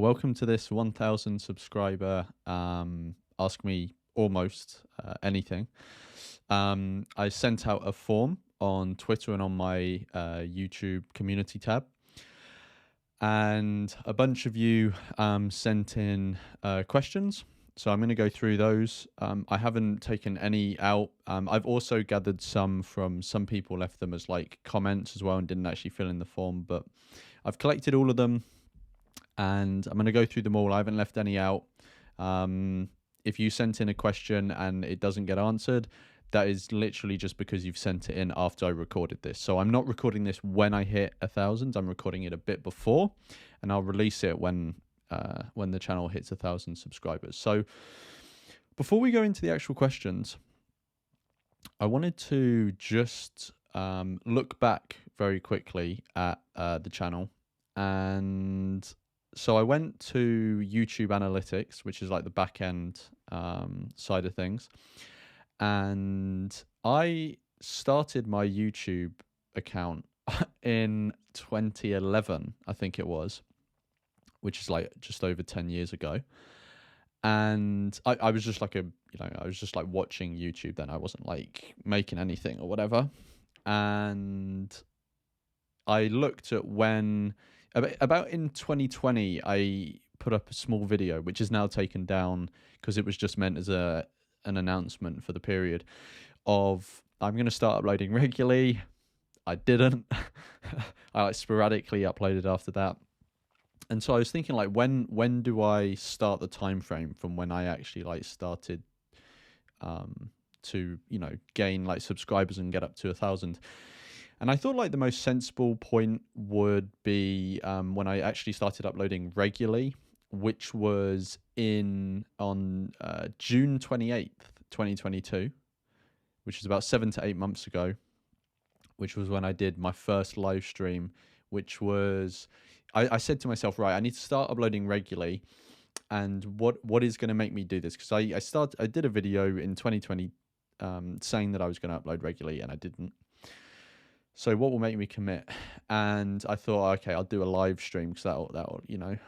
Welcome to this 1000 subscriber Ask Me Almost Anything. I sent out a form on Twitter and on my YouTube community tab, and a bunch of you sent in questions. So I'm going to go through those. I haven't taken any out. I've also gathered some from some people, left them as like comments as well and didn't actually fill in the form, but I've collected all of them and I'm going to go through them all. I haven't left any out. If you sent in a question and it doesn't get answered, that is literally just because you've sent it in after I recorded this. So I'm not recording this when I hit 1,000. I'm recording it a bit before, and I'll release it when the channel hits 1,000 subscribers. So before we go into the actual questions, I wanted to just look back very quickly at the channel. And so I went to YouTube Analytics, which is like the back end side of things. And I started my YouTube account in 2011, I think it was, which is like just over 10 years ago. And I was just like I was just like watching YouTube then. I wasn't like making anything or whatever. And I looked at when, about in 2020, I put up a small video, which is now taken down because it was just meant as an announcement for the period of I'm going to start uploading regularly. I didn't. I like sporadically uploaded after that. And so I was thinking, like, when do I start the time frame from when I actually like started to, you know, gain like subscribers and get up to 1,000? And I thought like the most sensible point would be when I actually started uploading regularly, which was on June 28th, 2022, which is about 7 to 8 months ago, which was when I did my first live stream, which was, I said to myself, right, I need to start uploading regularly. And what is going to make me do this? Because I did a video in 2020 saying that I was going to upload regularly, and I didn't. So what will make me commit? And I thought, okay, I'll do a live stream because that'll you know,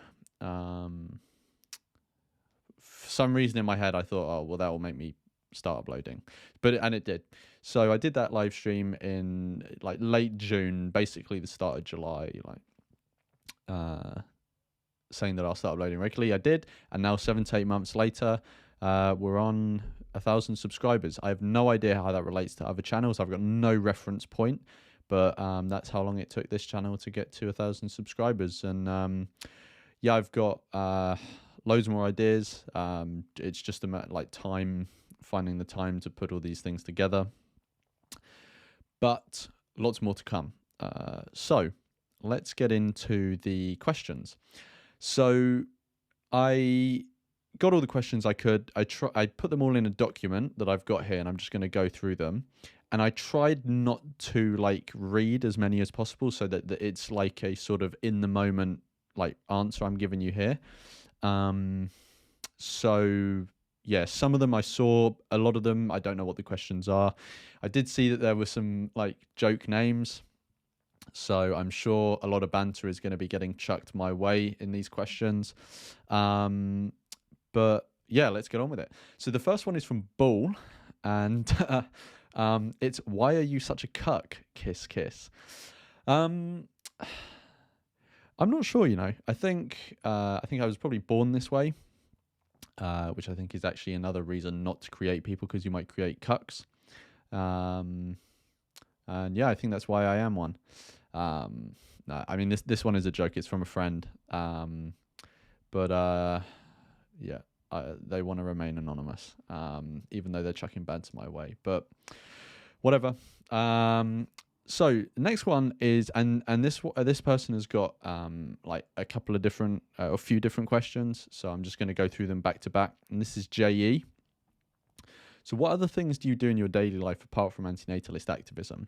for some reason in my head I thought, oh well, that will make me start uploading, and it did. So I did that live stream in like late June, basically the start of July, like saying that I'll start uploading regularly. I did, and now 7 to 8 months later, we're on 1,000 subscribers. I have no idea how that relates to other channels. I've got no reference point. But that's how long it took this channel to get to 1,000 subscribers. And yeah, I've got loads more ideas. It's just a matter like time, finding the time to put all these things together. But lots more to come. So let's get into the questions. So I got all the questions I could. I put them all in a document that I've got here, and I'm just going to go through them. And I tried not to like read as many as possible so that it's like a sort of in the moment like answer I'm giving you here. So yeah, some of them I saw, a lot of them I don't know what the questions are. I did see that there were some like joke names, so I'm sure a lot of banter is going to be getting chucked my way in these questions. But yeah, let's get on with it. So the first one is from Bull, and it's, why are you such a cuck? Kiss, kiss. I'm not sure, you know. I think I was probably born this way, which I think is actually another reason not to create people, because you might create cucks. And yeah, I think that's why I am one. No, I mean, this one is a joke. It's from a friend. But yeah, they want to remain anonymous, even though they're chucking banter my way. But whatever. So next one is, and this person has got like a couple of different, a few different questions. So I'm just going to go through them back to back. And this is JE. So what other things do you do in your daily life apart from antinatalist activism?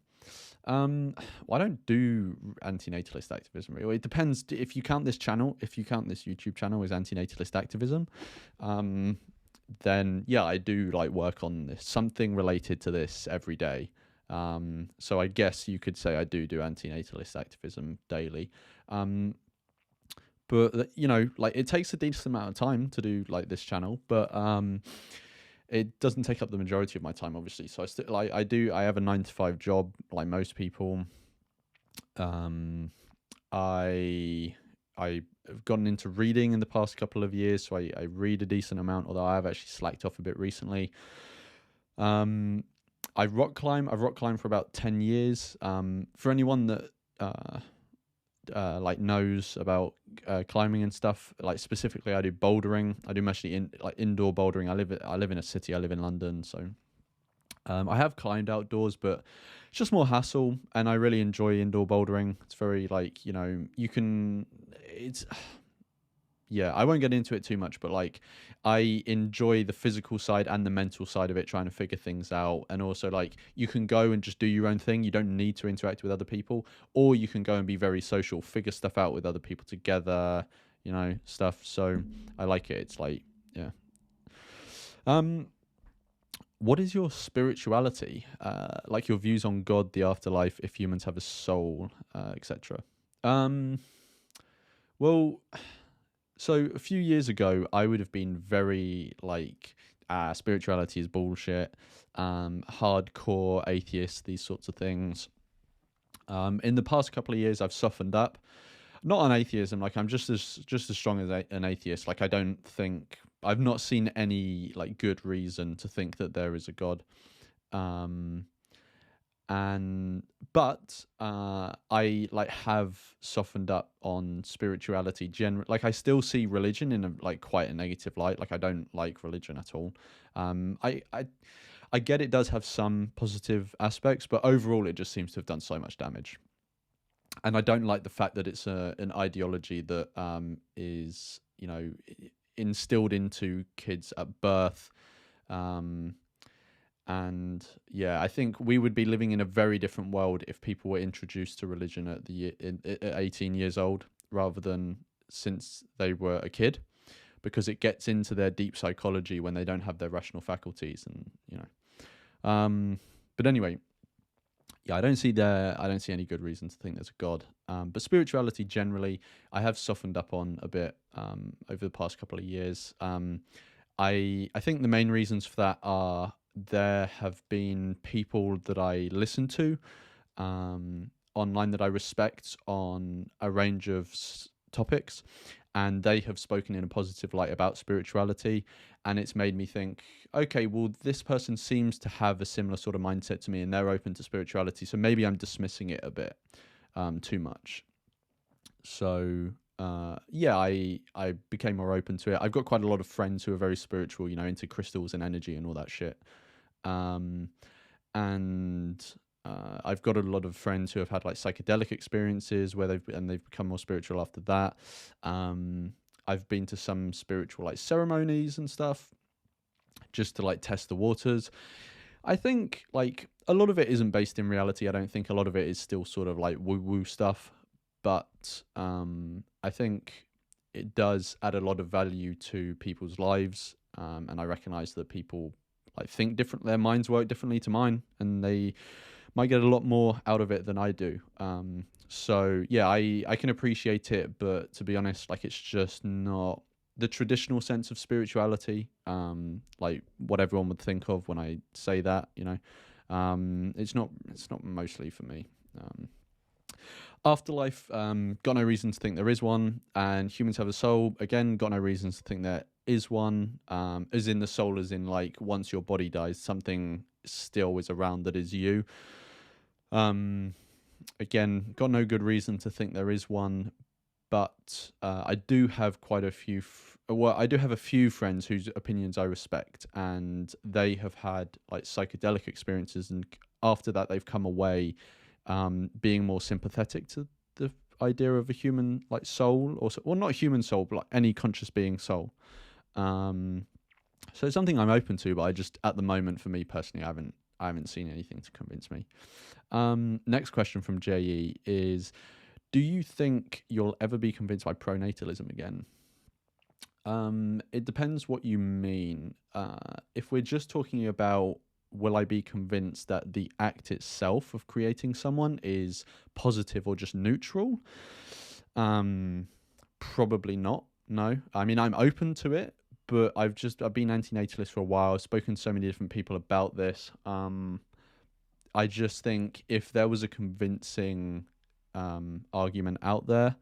Well, I don't do antinatalist activism, really. It depends if you count this channel, if you count this YouTube channel as antinatalist activism, then yeah, I do like work on this, something related to this every day. So I guess you could say I do antinatalist activism daily. but you know, like it takes a decent amount of time to do like this channel, but it doesn't take up the majority of my time, obviously. So I still like I have a 9 to 5 job like most people. I have gotten into reading in the past couple of years, so I read a decent amount, although I have actually slacked off a bit recently. I rock climb. I've rock climbed for about 10 years. For anyone that like knows about climbing and stuff, like specifically I do bouldering. I do mostly indoor bouldering. I live in a city. I live in London, so I have climbed outdoors, but it's just more hassle, and I really enjoy indoor bouldering. It's very like, you know, you can, it's, yeah, I won't get into it too much, but like I enjoy the physical side and the mental side of it, trying to figure things out. And also like you can go and just do your own thing. You don't need to interact with other people, or you can go and be very social, figure stuff out with other people together, you know, stuff. So I like it. It's like, yeah. What is your spirituality? Like your views on God, the afterlife, if humans have a soul, etc. Well, so a few years ago, I would have been very like, spirituality is bullshit, hardcore atheist, these sorts of things. In the past couple of years, I've softened up. Not on atheism, like I'm just as strong as an atheist. Like I've not seen any like good reason to think that there is a God. But I like have softened up on spirituality like I still see religion in a like quite a negative light. Like I don't like religion at all. I get it does have some positive aspects, but overall it just seems to have done so much damage. And I don't like the fact that it's an ideology that is, you know, instilled into kids at birth. And yeah, I think we would be living in a very different world if people were introduced to religion at 18 years old, rather than since they were a kid, because it gets into their deep psychology when they don't have their rational faculties, and you know. But anyway, yeah, I don't see any good reason to think there's a God. But spirituality generally, I have softened up on a bit over the past couple of years. I think the main reasons for that are there have been people that I listen to online that I respect on a range of topics, and they have spoken in a positive light about spirituality, and it's made me think, okay, well, this person seems to have a similar sort of mindset to me, and they're open to spirituality, so maybe I'm dismissing it a bit too much. So yeah, I became more open to it. I've got quite a lot of friends who are very spiritual, you know, into crystals and energy and all that shit. And I've got a lot of friends who have had like psychedelic experiences where they've become more spiritual after that. I've been to some spiritual like ceremonies and stuff just to like test the waters. I think like a lot of it isn't based in reality. I don't think a lot of it is still sort of like woo-woo stuff, but I think it does add a lot of value to people's lives, and I recognize that people like think different, their minds work differently to mine, and they might get a lot more out of it than I do. So yeah, I can appreciate it, but to be honest, like it's just not the traditional sense of spirituality, like what everyone would think of when I say that, you know. It's not mostly for me. Afterlife, got no reason to think there is one, and humans have a soul, again, got no reasons to think there is one, as in the soul, as in like once your body dies, something still is around that is you. Again, got no good reason to think there is one, but I do have quite a few, I do have a few friends whose opinions I respect, and they have had like psychedelic experiences, and after that they've come away being more sympathetic to the idea of a human like soul, or well, not a human soul, but like any conscious being soul. So it's something I'm open to, but I just, at the moment, for me personally, I haven't seen anything to convince me. Next question from JE is, do you think you'll ever be convinced by pronatalism again? It depends what you mean. If we're just talking about will I be convinced that the act itself of creating someone is positive or just neutral? Probably not. No, I mean I'm open to it, but I've been antinatalist for a while. I've spoken to so many different people about this. I just think if there was a convincing argument out there,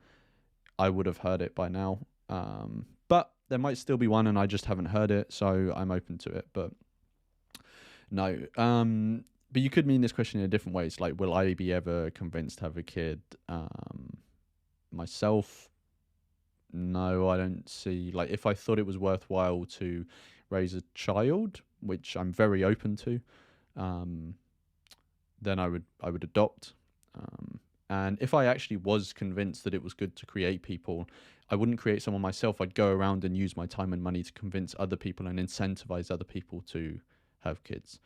I would have heard it by now. But there might still be one, and I just haven't heard it, so I'm open to it. But no. But you could mean this question in a different way. It's like, will I be ever convinced to have a kid? Myself, no, I don't see. Like, if I thought it was worthwhile to raise a child, which I'm very open to, then I would adopt. And if I actually was convinced that it was good to create people, I wouldn't create someone myself. I'd go around and use my time and money to convince other people and incentivize other people to have kids.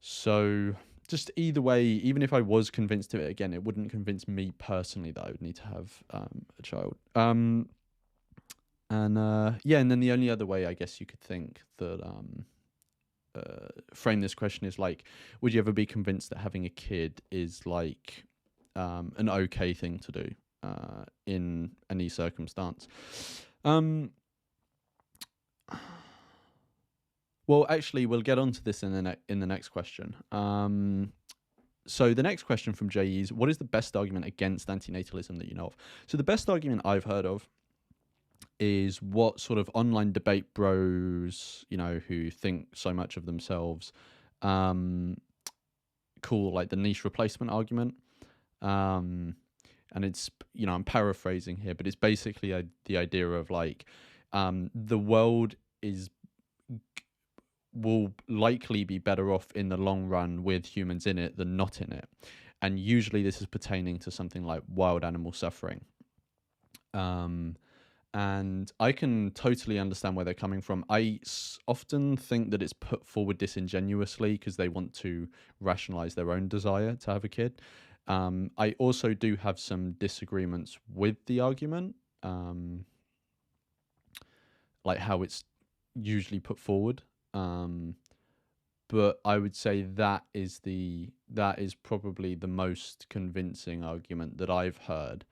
So just either way, even if I was convinced of it, again, it wouldn't convince me personally that I would need to have a child. And then the only other way I guess you could think that frame this question is like, would you ever be convinced that having a kid is like an okay thing to do in any circumstance? Well, actually, we'll get onto this in the next question. So the next question from JE is, what is the best argument against antinatalism that you know of? So the best argument I've heard of is what sort of online debate bros, who think so much of themselves, call like the niche replacement argument. And it's, I'm paraphrasing here, but it's basically the idea of like, the world will likely be better off in the long run with humans in it than not in it. And usually this is pertaining to something like wild animal suffering. And I can totally understand where they're coming from. I often think that it's put forward disingenuously because they want to rationalize their own desire to have a kid. I also do have some disagreements with the argument, like how it's usually put forward. But I would say that is probably the most convincing argument that I've heard.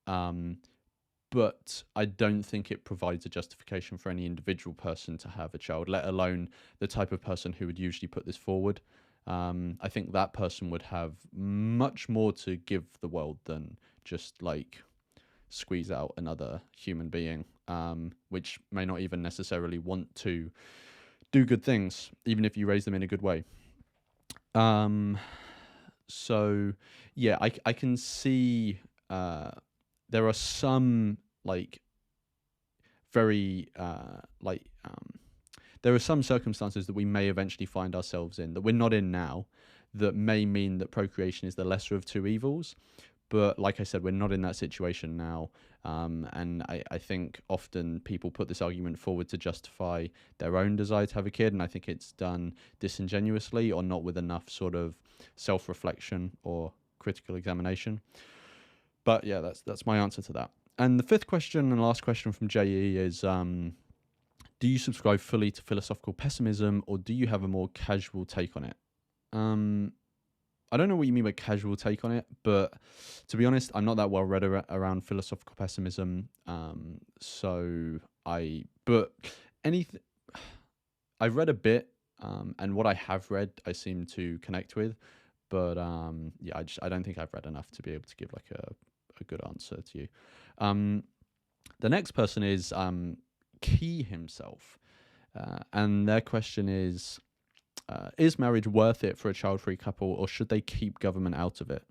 But I don't think it provides a justification for any individual person to have a child, let alone the type of person who would usually put this forward. I think that person would have much more to give the world than just like squeeze out another human being, which may not even necessarily want to do good things, even if you raise them in a good way. So yeah, I can see there are some like very there are some circumstances that we may eventually find ourselves in that we're not in now, that may mean that procreation is the lesser of two evils. But like I said, we're not in that situation now. And I think often people put this argument forward to justify their own desire to have a kid. And I think it's done disingenuously or not with enough sort of self-reflection or critical examination. But yeah, that's my answer to that. And the fifth question and last question from JE is, do you subscribe fully to philosophical pessimism, or do you have a more casual take on it? I don't know what you mean by casual take on it, but to be honest, I'm not that well read around philosophical pessimism. But anything, I've read a bit, and what I have read, I seem to connect with. But yeah, I don't think I've read enough to be able to give like a good answer to you. The next person is Key himself, and their question is marriage worth it for a child-free couple, or should they keep government out of it?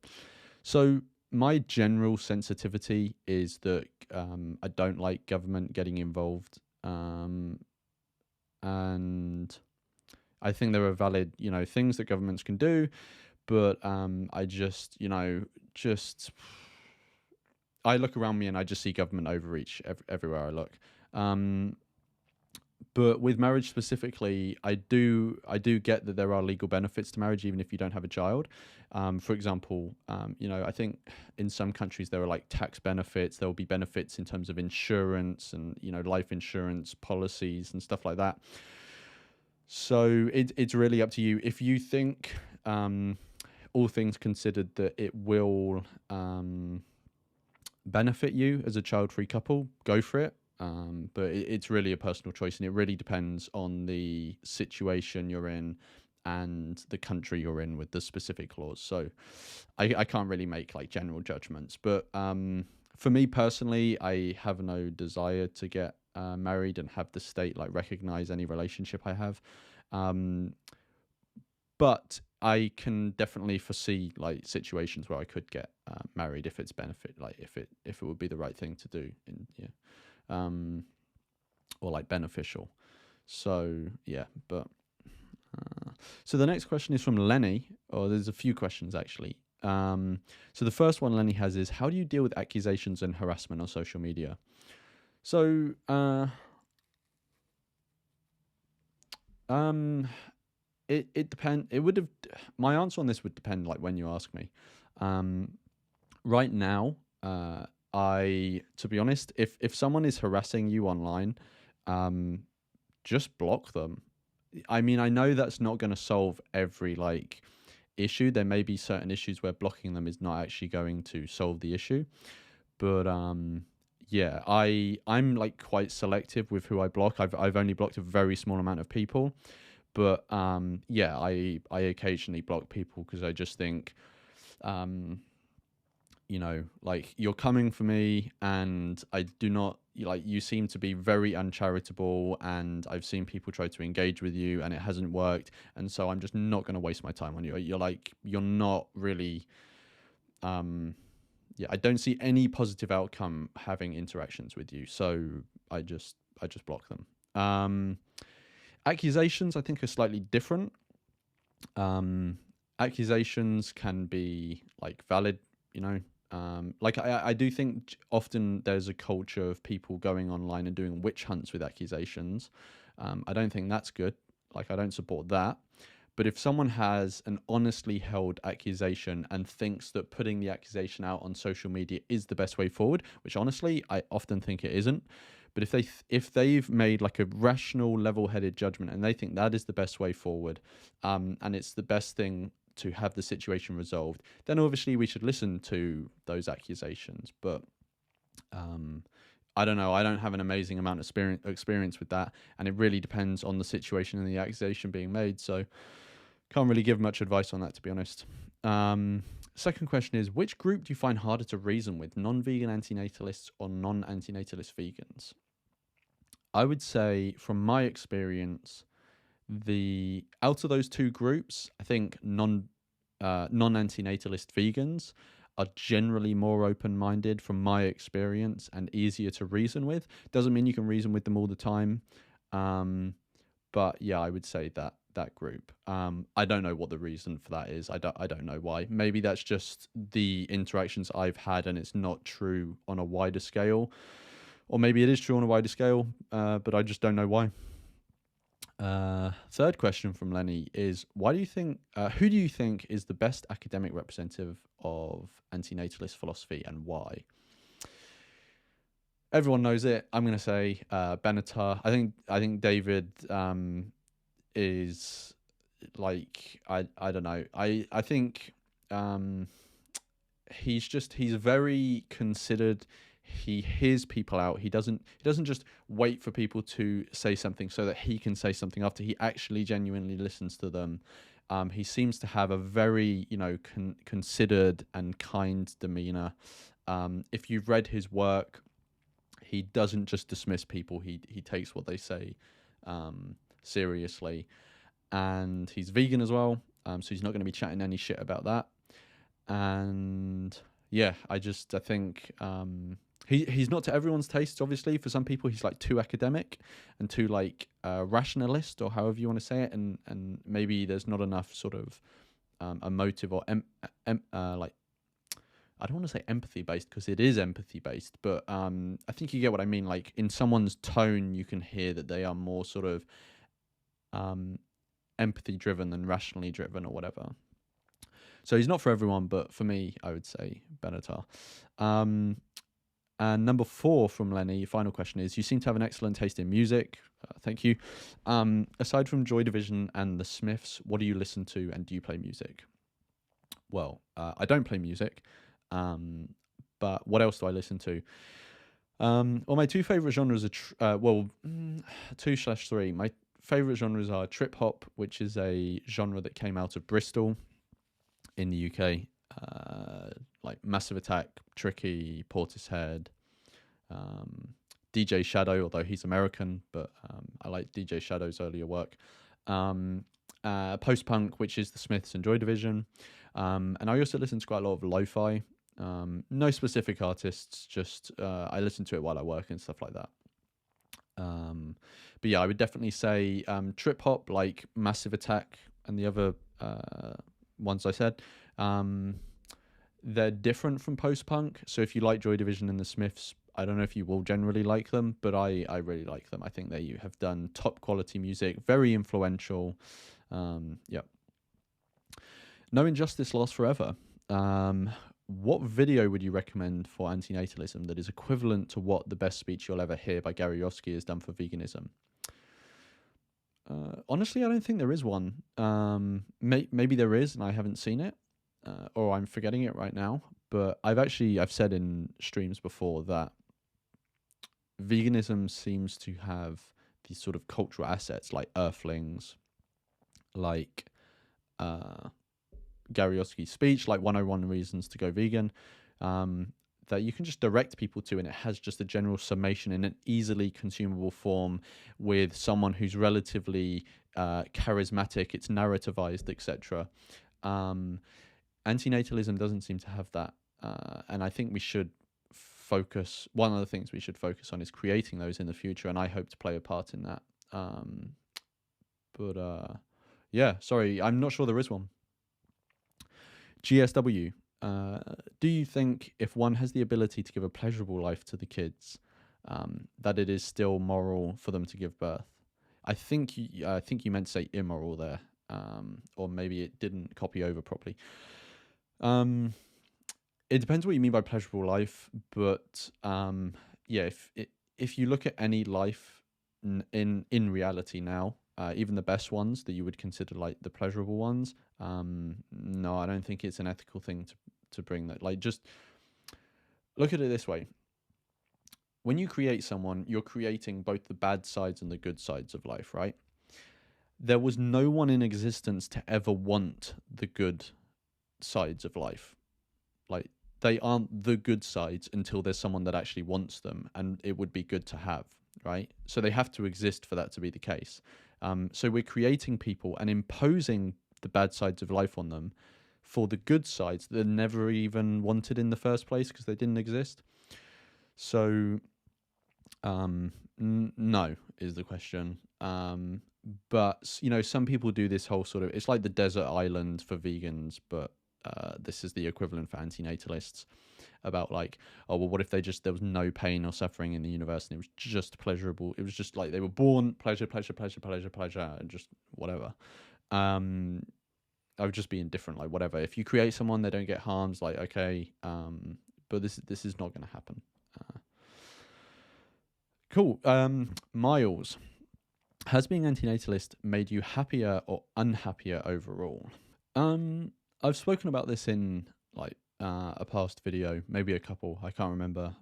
So my general sensitivity is that I don't like government getting involved, and I think there are valid, things that governments can do, but I just, I look around me and I just see government overreach everywhere I look. But with marriage specifically, I do get that there are legal benefits to marriage, even if you don't have a child. For example, I think in some countries there are like tax benefits. There will be benefits in terms of insurance and, life insurance policies and stuff like that. So it's really up to you. If you think, all things considered, that it will benefit you as a child-free couple, go for it. But it's really a personal choice, and it really depends on the situation you're in and the country you're in with the specific laws. So I can't really make like general judgments. But for me personally, I have no desire to get married and have the state like recognize any relationship I have. Um, but I can definitely foresee like situations where I could get married if it's benefit, like if it would be the right thing to do, in um, or like beneficial. So yeah, but so the next question is from Lenny. Or there's a few questions actually. So the first one Lenny has is, how do you deal with accusations and harassment on social media? So it depend. It would have. My answer on this would depend, like when you ask me. Right now, to be honest, if someone is harassing you online, just block them. I mean, I know that's not going to solve every like issue. There may be certain issues where blocking them is not actually going to solve the issue, but yeah, I'm like quite selective with who I block. I've only blocked a very small amount of people, but yeah, I occasionally block people because I just think you know, like you're coming for me and I do not like, you seem to be very uncharitable, and I've seen people try to engage with you and it hasn't worked, and so I'm just not going to waste my time on you. You're not really yeah, I don't see any positive outcome having interactions with you, so I just block them. Accusations I think are slightly different. Accusations can be like valid, you know. Like I do think often there's a culture of people going online and doing witch hunts with accusations. I don't think that's good. Like I don't support that. But if someone has an honestly held accusation and thinks that putting the accusation out on social media is the best way forward, which honestly I often think it isn't, but if they've made like a rational, level-headed judgment and they think that is the best way forward, and it's the best thing to have the situation resolved, then obviously we should listen to those accusations. But I don't know. I don't have an amazing amount of experience with that, and it really depends on the situation and the accusation being made. So can't really give much advice on that, to be honest. Second question is, which group do you find harder to reason with, non-vegan antinatalists or non-antinatalist vegans? I would say, from my experience, the out of those two groups, I think non-antinatalist vegans are generally more open-minded from my experience and easier to reason with. Doesn't mean you can reason with them all the time, but yeah, I would say that group. I don't know what the reason for that is. I don't know why. Maybe that's just the interactions I've had and it's not true on a wider scale, or maybe it is true on a wider scale, but I just don't know why. Third question from Lenny is, why do you think who do you think is the best academic representative of antinatalist philosophy, and why? Everyone knows it. I'm going to say Benatar. I think David is like, I don't know. I think he's very considered. He hears people out. He doesn't just wait for people to say something so that he can say something after. He actually genuinely listens to them. He seems to have a very, you know, considered and kind demeanor. If you've read his work, he doesn't just dismiss people. He takes what they say seriously, and he's vegan as well. So he's not going to be chatting any shit about that. And yeah, I think he's not to everyone's taste. Obviously, for some people, he's like too academic and too like rationalist, or however you want to say it, and maybe there's not enough sort of emotive or like, I don't want to say empathy based because it is empathy based, but I think you get what I mean. Like in someone's tone, you can hear that they are more sort of empathy driven than rationally driven or whatever. So he's not for everyone, but for me, I would say Benatar. And number 4 from Lenny, final question is, you seem to have an excellent taste in music. Thank you. Aside from Joy Division and the Smiths, what do you listen to, and do you play music? Well, I don't play music, But what else do I listen to? Well, my two favorite genres are two slash three. My favorite genres are trip hop, which is a genre that came out of Bristol in the UK, like Massive Attack, Tricky, Portishead, DJ Shadow, although he's American, but I like DJ Shadow's earlier work. Post punk, which is the Smiths and Joy Division, and I also listen to quite a lot of lo-fi. No specific artists, just I listen to it while I work and stuff like that. But yeah, I would definitely say trip hop, like Massive Attack and the other ones I said. They're different from post punk. So if you like Joy Division and the Smiths, I don't know if you will generally like them, but I really like them. I think they have done top quality music, very influential. Yeah. No Injustice Lasts Forever. What video would you recommend for antinatalism that is equivalent to what The Best Speech You'll Ever Hear by Gary Yoski has done for veganism? Honestly, I don't think there is one. Maybe there is and I haven't seen it, or I'm forgetting it right now. But I've said in streams before that veganism seems to have these sort of cultural assets like Earthlings, like Gary Yoski's speech, like 101 Reasons to Go Vegan, that you can just direct people to, and it has just a general summation in an easily consumable form with someone who's relatively charismatic, it's narrativized, etc. Antinatalism doesn't seem to have that, and I think we should focus, one of the things we should focus on is creating those in the future, and I hope to play a part in that. Yeah, sorry, I'm not sure there is one. GSW, do you think if one has the ability to give a pleasurable life to the kids, that it is still moral for them to give birth? I think you meant to say immoral there, or maybe it didn't copy over properly. It depends what you mean by pleasurable life, but yeah, if you look at any life in reality now, even the best ones that you would consider like the pleasurable ones, no, I don't think it's an ethical thing to bring that. Like, just look at it this way. When you create someone, you're creating both the bad sides and the good sides of life, right? There was no one in existence to ever want the good sides of life. Like, they aren't the good sides until there's someone that actually wants them, and it would be good to have, right? So they have to exist for that to be the case. So we're creating people and imposing the bad sides of life on them for the good sides that they never even wanted in the first place because they didn't exist. So no is the question. But, you know, some people do this whole sort of, it's like the desert island for vegans, but this is the equivalent for antinatalists, about like, oh, well, what if there was no pain or suffering in the universe and it was just pleasurable? It was just like they were born pleasure, and just whatever. I would just be indifferent, like whatever. If you create someone, they don't get harms, like okay, but this is not going to happen. Cool. Miles, has being antinatalist made you happier or unhappier overall? I've spoken about this in like a past video, maybe a couple, I can't remember.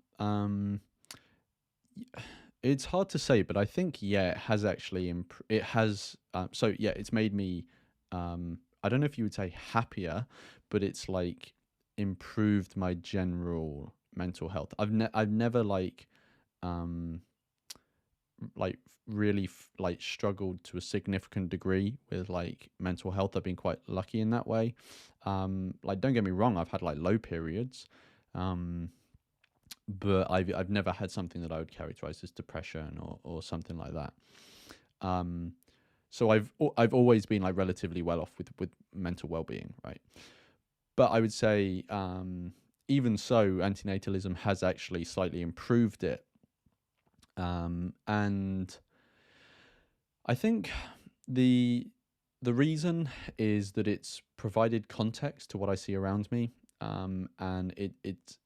It's hard to say, but I think it has actually it has. So yeah, it's made me. I don't know if you would say happier, but it's like improved my general mental health. I've never like really like struggled to a significant degree with like mental health. I've been quite lucky in that way. Like, don't get me wrong, I've had like low periods, but I've never had something that I would characterize as depression or something like that. So I've always been like relatively well off with mental well-being, right? But I would say even so, antinatalism has actually slightly improved it. And I think the reason is that it's provided context to what I see around me, and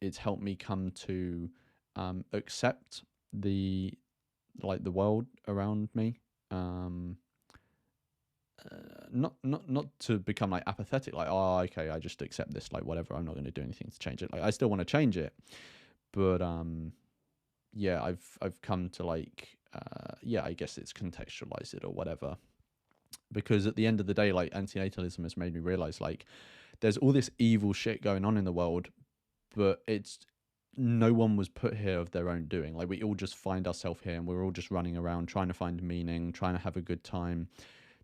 it's helped me come to accept the world around me. not to become like apathetic, like, oh, okay, I just accept this, like whatever, I'm not going to do anything to change it. Like I still want to change it, but yeah, I've come to like yeah, I guess it's contextualize it or whatever, because at the end of the day, like antinatalism has made me realize like there's all this evil shit going on in the world, but it's no one was put here of their own doing. Like we all just find ourselves here, and we're all just running around trying to find meaning, trying to have a good time,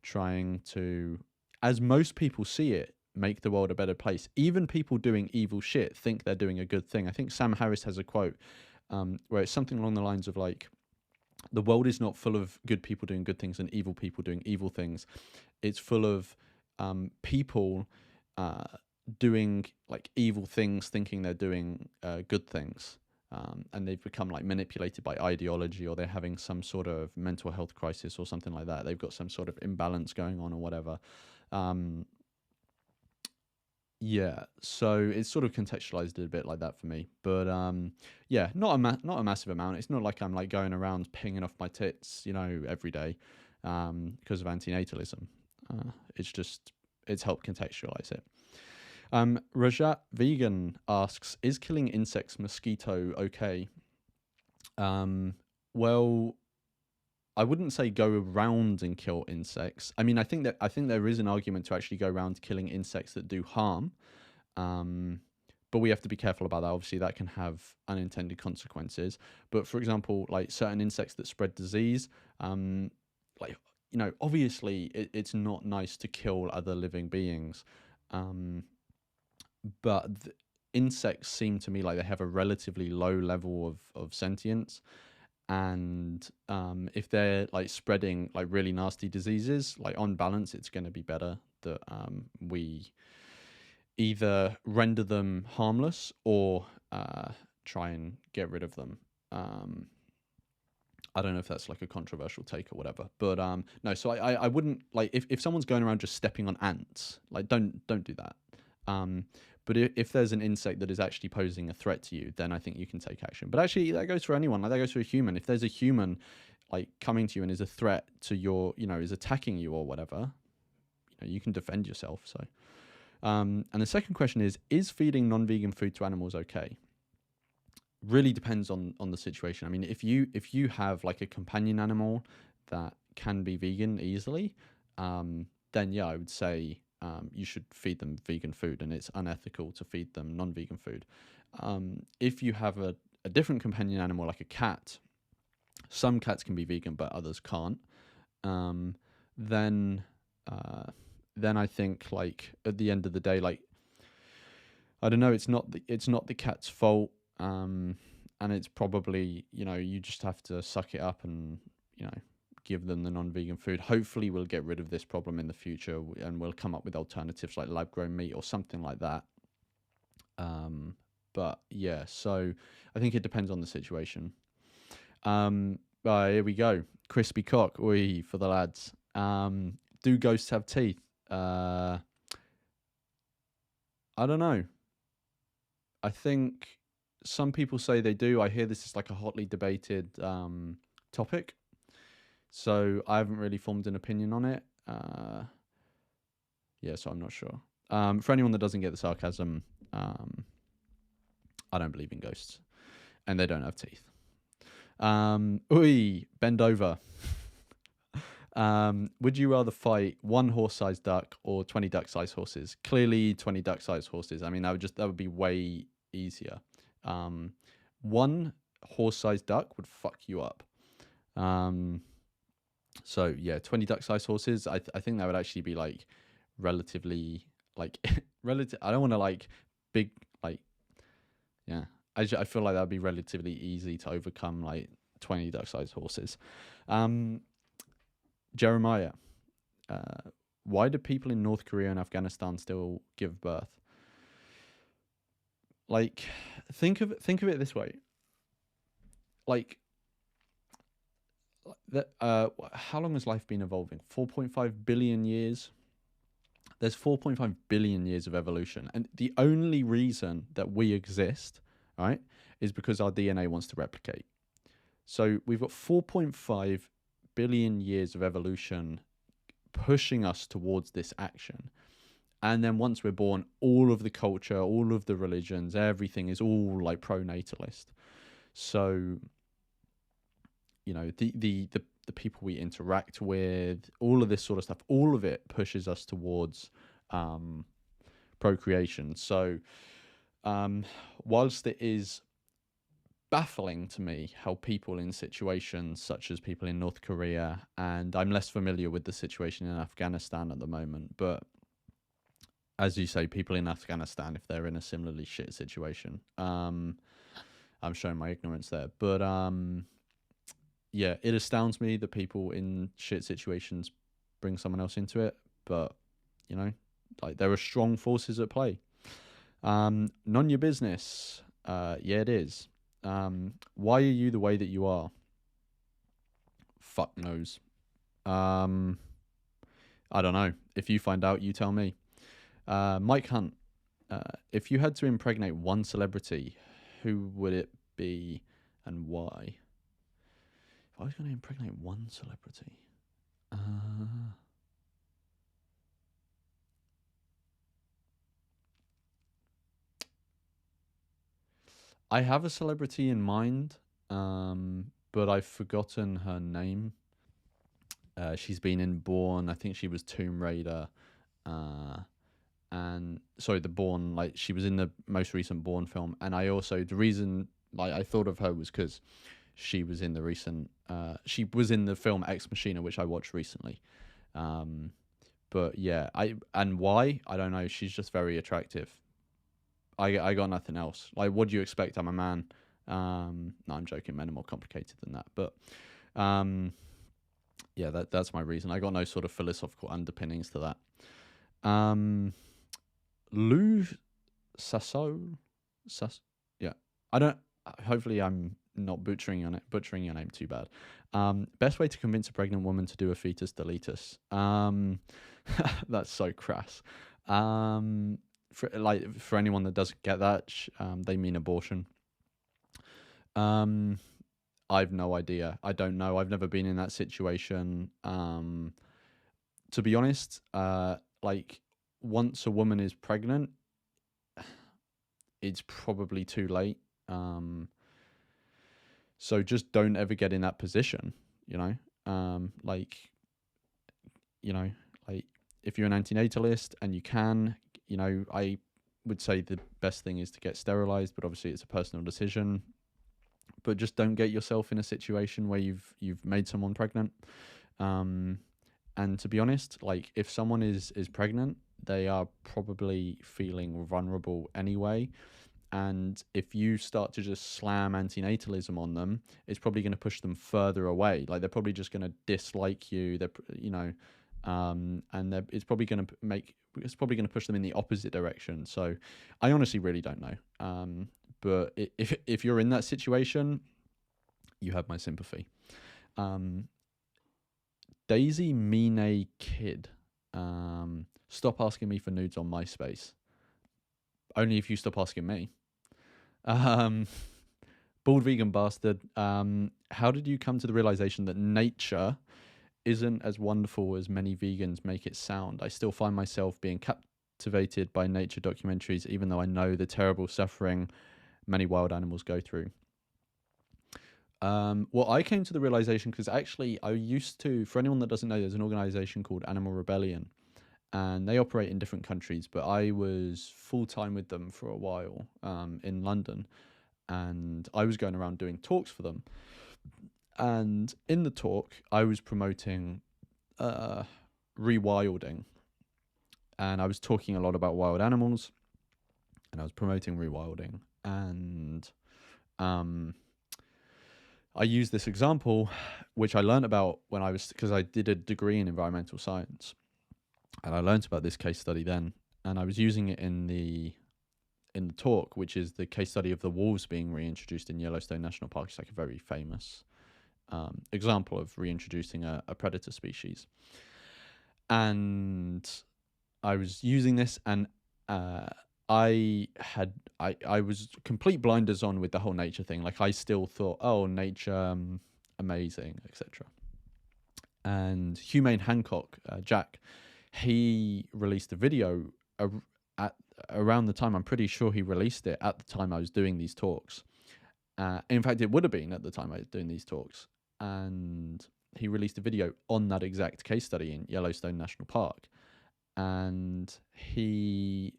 trying to, as most people see it, make the world a better place. Even people doing evil shit think they're doing a good thing. I think Sam Harris has a quote where it's something along the lines of like, the world is not full of good people doing good things and evil people doing evil things. It's full of people doing like evil things, thinking they're doing good things. And they've become like manipulated by ideology, or they're having some sort of mental health crisis or something like that. They've got some sort of imbalance going on or whatever. Yeah, so it's sort of contextualized it a bit like that for me, but yeah, not a massive amount. It's not like I'm like going around pinging off my tits, you know, every day, because of antinatalism. It's just it's helped contextualize it. Rajat Vegan asks, "Is killing insects mosquito okay?" Well, I wouldn't say go around and kill insects. I mean, I think there is an argument to actually go around killing insects that do harm, but we have to be careful about that. Obviously, that can have unintended consequences. But for example, like certain insects that spread disease, like you know, obviously it's not nice to kill other living beings, but insects seem to me like they have a relatively low level of sentience. And if they're like spreading like really nasty diseases, like on balance, it's going to be better that we either render them harmless or try and get rid of them. I don't know if that's like a controversial take or whatever, but no. So I wouldn't like if someone's going around just stepping on ants, like don't do that. But if there's an insect that is actually posing a threat to you, then I think you can take action. But actually, that goes for anyone. Like that goes for a human. If there's a human like coming to you and is a threat to your, you know, is attacking you or whatever, you know, you can defend yourself. So, and the second question is feeding non-vegan food to animals okay? Really depends on the situation. I mean, if you have like a companion animal that can be vegan easily, then yeah, I would say you should feed them vegan food, and it's unethical to feed them non-vegan food. If you have a different companion animal like a cat, some cats can be vegan but others can't. Then I think like at the end of the day, like I don't know, it's not the cat's fault, and it's probably, you know, you just have to suck it up and, you know, give them the non-vegan food. Hopefully we'll get rid of this problem in the future, and we'll come up with alternatives like lab-grown meat or something like that. But yeah, so I think it depends on the situation. Here we go. Crispy cock, oi, for the lads. Do ghosts have teeth? I don't know. I think some people say they do. I hear this is like a hotly debated topic, so I haven't really formed an opinion on it. Yeah, so I'm not sure. For anyone that doesn't get the sarcasm, I don't believe in ghosts, and they don't have teeth. Bend over. Would you rather fight one horse-sized duck or 20 duck-sized horses? Clearly 20 duck-sized horses. I mean, that would be way easier. One horse-sized duck would fuck you up. So yeah, 20 duck-sized horses. I think that would actually be like relatively like relative. I don't want to like big like yeah. I feel like that would be relatively easy to overcome, like 20 duck-sized horses. Jeremiah, why do people in North Korea and Afghanistan still give birth? Like, think of it this way. Like, how long has life been evolving? 4.5 billion years. There's 4.5 billion years of evolution, and the only reason that we exist, right, is because our DNA wants to replicate. So we've got 4.5 billion years of evolution pushing us towards this action. And then once we're born, all of the culture, all of the religions, everything is all like pro-natalist. So, you know, the people we interact with, all of this sort of stuff, all of it pushes us towards procreation. So, whilst it is baffling to me how people in situations such as people in North Korea, and I'm less familiar with the situation in Afghanistan at the moment, but as you say, people in Afghanistan, if they're in a similarly shit situation, I'm showing my ignorance there, but yeah, it astounds me that people in shit situations bring someone else into it, but you know, like there are strong forces at play. None your business. Yeah, it is. Why are you the way that you are? Fuck knows. I don't know. If you find out, you tell me. Mike Hunt. If you had to impregnate one celebrity, who would it be and why? If I was going to impregnate one celebrity, I have a celebrity in mind, but I've forgotten her name. She's been in Bourne. I think she was Tomb Raider. And sorry, the Bourne, like she was in the most recent Bourne film. And I also, the reason like I thought of her was because she was in the recent, she was in the film Ex Machina, which I watched recently. But yeah, why? I don't know. She's just very attractive. I got nothing else. Like, what do you expect? I'm a man. No, I'm joking. Men are more complicated than that. But yeah, that's my reason. I got no sort of philosophical underpinnings to that. Lou Sasso, yeah. I don't. Hopefully, I'm not butchering your name too bad. Best way to convince a pregnant woman to do a fetus deletus. That's so crass. For anyone that doesn't get that, they mean abortion. I've no idea. I don't know. I've never been in that situation. To be honest, like once a woman is pregnant, it's probably too late. So just don't ever get in that position, you know? Like if you're an antinatalist and you can, you know, I would say the best thing is to get sterilized, but obviously it's a personal decision. But just don't get yourself in a situation where you've made someone pregnant. And to be honest, like if someone is pregnant, they are probably feeling vulnerable anyway. And if you start to just slam antinatalism on them, it's probably going to push them further away. Like they're probably just going to dislike you. They're, you know, and it's probably going to push them in the opposite direction. So I honestly really don't know. But if you're in that situation, you have my sympathy. Daisy Mine Kid. Stop asking me for nudes on MySpace. Only if you stop asking me. Bald Vegan Bastard. How did you come to the realization that nature isn't as wonderful as many vegans make it sound? I still find myself being captivated by nature documentaries, even though I know the terrible suffering many wild animals go through. Well, I came to the realization because actually I used to, for anyone that doesn't know, there's an organization called Animal Rebellion, and they operate in different countries, but I was full-time with them for a while in London, and I was going around doing talks for them. And in the talk, I was promoting rewilding, and I was talking a lot about wild animals, and I was promoting rewilding, and I used this example, which I learned about when because I did a degree in environmental science, and I learned about this case study then, and I was using it in the talk, which is the case study of the wolves being reintroduced in Yellowstone National Park. It's like a very famous example of reintroducing a predator species. And I was using this, and I was complete blinders on with the whole nature thing. Like I still thought, oh, nature, amazing, etc. And Humane Hancock, Jack, he released a video at around the time. I'm pretty sure he released it at the time I was doing these talks. In fact, it would have been at the time I was doing these talks. And he released a video on that exact case study in Yellowstone National Park. And he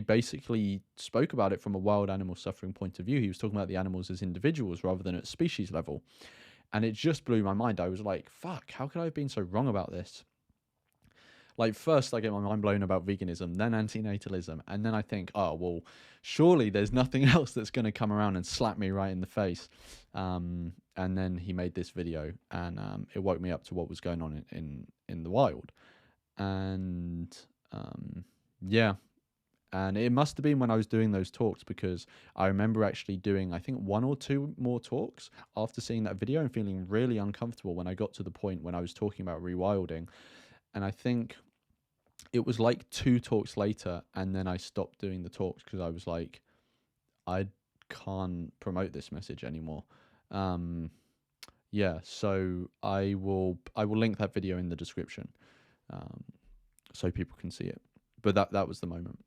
basically spoke about it from a wild animal suffering point of view. He was talking about the animals as individuals rather than at species level. And it just blew my mind. I was like, fuck, how could I have been so wrong about this? Like, first I get my mind blown about veganism, then antinatalism, and then I think, oh, well, surely there's nothing else that's going to come around and slap me right in the face. And then he made this video, and it woke me up to what was going on in the wild. And yeah, and it must have been when I was doing those talks, because I remember actually doing, I think, 1 or 2 more talks after seeing that video and feeling really uncomfortable when I got to the point when I was talking about rewilding. And I think it was like 2 talks later, and then I stopped doing the talks because I was like, I can't promote this message anymore. Yeah, so I will link that video in the description, so people can see it. But that was the moment.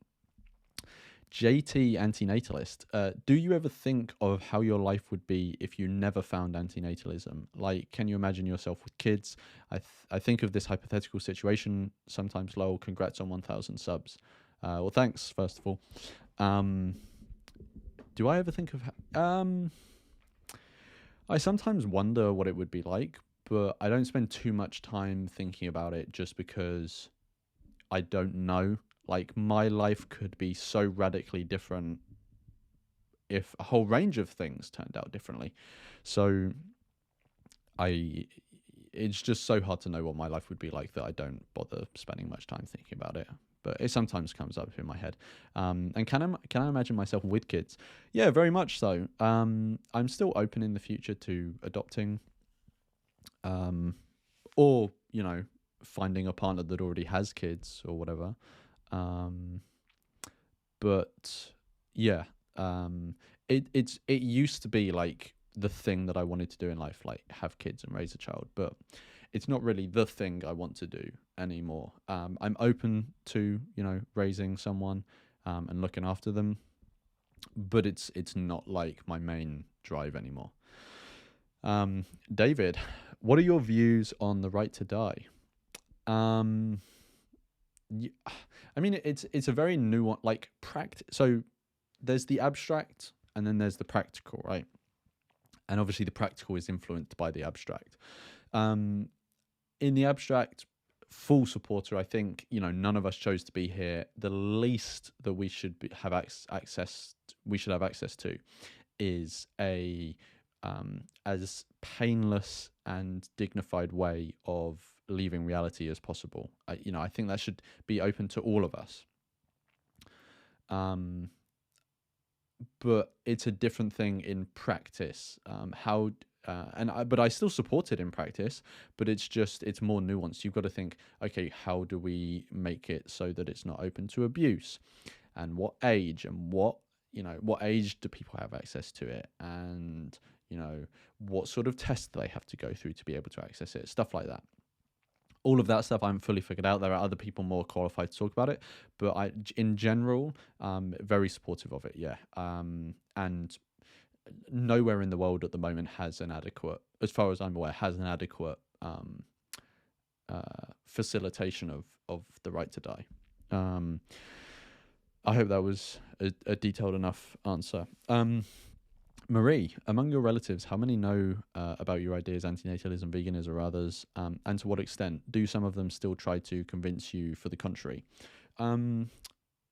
JT Antinatalist, do you ever think of how your life would be if you never found antinatalism? Like, can you imagine yourself with kids? I think of this hypothetical situation sometimes. Lol, congrats on 1,000 subs. Well, thanks, first of all. Do I ever think of... I sometimes wonder what it would be like, but I don't spend too much time thinking about it just because I don't know. Like, my life could be so radically different if a whole range of things turned out differently. So it's just so hard to know what my life would be like that I don't bother spending much time thinking about it. But it sometimes comes up in my head. And can I imagine myself with kids? Yeah, very much so. I'm still open in the future to adopting, or, you know, finding a partner that already has kids or whatever. But yeah, it used to be like the thing that I wanted to do in life, like have kids and raise a child, but it's not really the thing I want to do anymore. I'm open to, you know, raising someone, and looking after them, but it's not like my main drive anymore. David, what are your views on the right to die? I mean, it's a very nuanced, like, so there's the abstract and then there's the practical, right? And obviously the practical is influenced by the abstract. In the abstract, full supporter. I think, you know, none of us chose to be here. The least that we should have access to is a as painless and dignified way of leaving reality as possible. I think that should be open to all of us. But it's a different thing in practice. But I still support it in practice, but it's more nuanced. You've got to think, okay, how do we make it so that it's not open to abuse, and what age, and what age do people have access to it, and what sort of tests do they have to go through to be able to access it, stuff like that. All of that stuff I haven't fully figured out. There are other people more qualified to talk about it, but in general, very supportive of it. Yeah. And nowhere in the world at the moment has an adequate, as far as I'm aware, facilitation of the right to die. I hope that was a detailed enough answer. Marie, among your relatives, how many know about your ideas, antinatalism, veganism, or others? And to what extent do some of them still try to convince you for the contrary?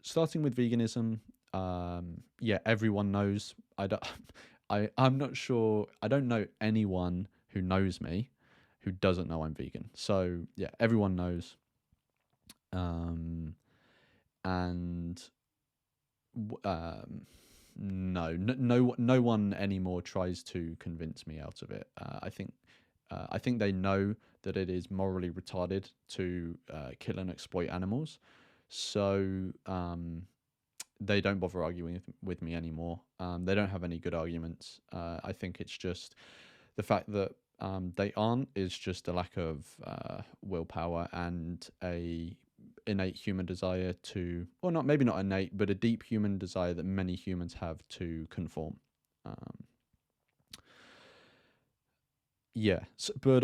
Starting with veganism, yeah, everyone knows. I'm not sure. I don't know anyone who knows me who doesn't know I'm vegan. So yeah, everyone knows. And no one anymore tries to convince me out of it. I think they know that it is morally retarded to kill and exploit animals, so they don't bother arguing with me anymore. They don't have any good arguments. I think it's just the fact that They aren't is just a lack of willpower and a innate human desire to, or not, maybe not innate, but a deep human desire that many humans have to conform. Yeah, but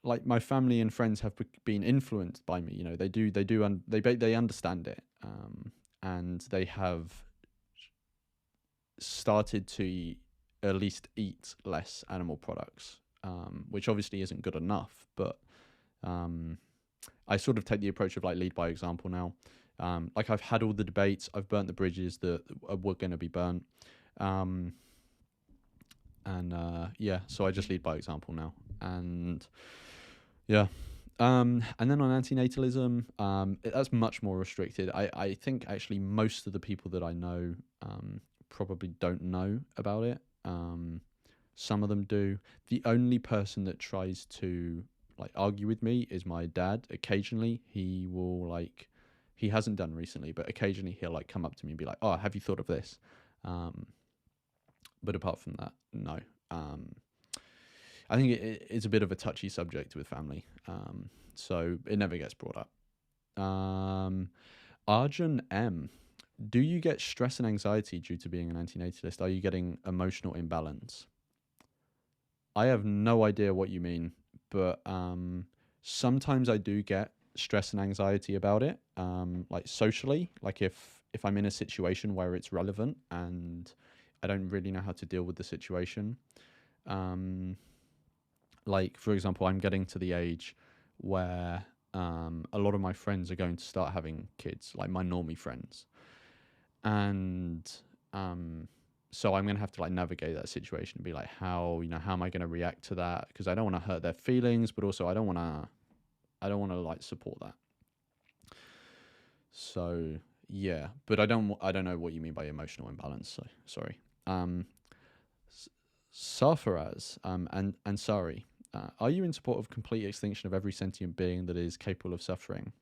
like my family and friends have been influenced by me. You know, they understand it, and they have started to at least eat less animal products, which obviously isn't good enough. But I sort of take the approach of like lead by example now. Like I've had all the debates, I've burnt the bridges that were going to be burnt. Yeah, so I just lead by example now. And yeah. And then on antinatalism, that's much more restricted. I think actually most of the people that I know probably don't know about it. Some of them do. The only person that tries to like argue with me is my dad. Occasionally he will like, he hasn't done recently, but occasionally he'll like come up to me and be like, oh, have you thought of this? But apart from that, no. I think it's a bit of a touchy subject with family, so it never gets brought up. Arjun M, do you get stress and anxiety due to being an antinatalist? Are you getting emotional imbalance? I have no idea what you mean, but sometimes I do get stress and anxiety about it, like socially, like if I'm in a situation where it's relevant and I don't really know how to deal with the situation. Like, for example, I'm getting to the age where a lot of my friends are going to start having kids, like my normie friends. And so I'm going to have to like navigate that situation and be like, how am I going to react to that? Because I don't want to hurt their feelings, but also I don't want to like support that. So yeah, but I don't know what you mean by emotional imbalance. So sorry. Sarfaraz and sorry. Are you in support of complete extinction of every sentient being that is capable of suffering?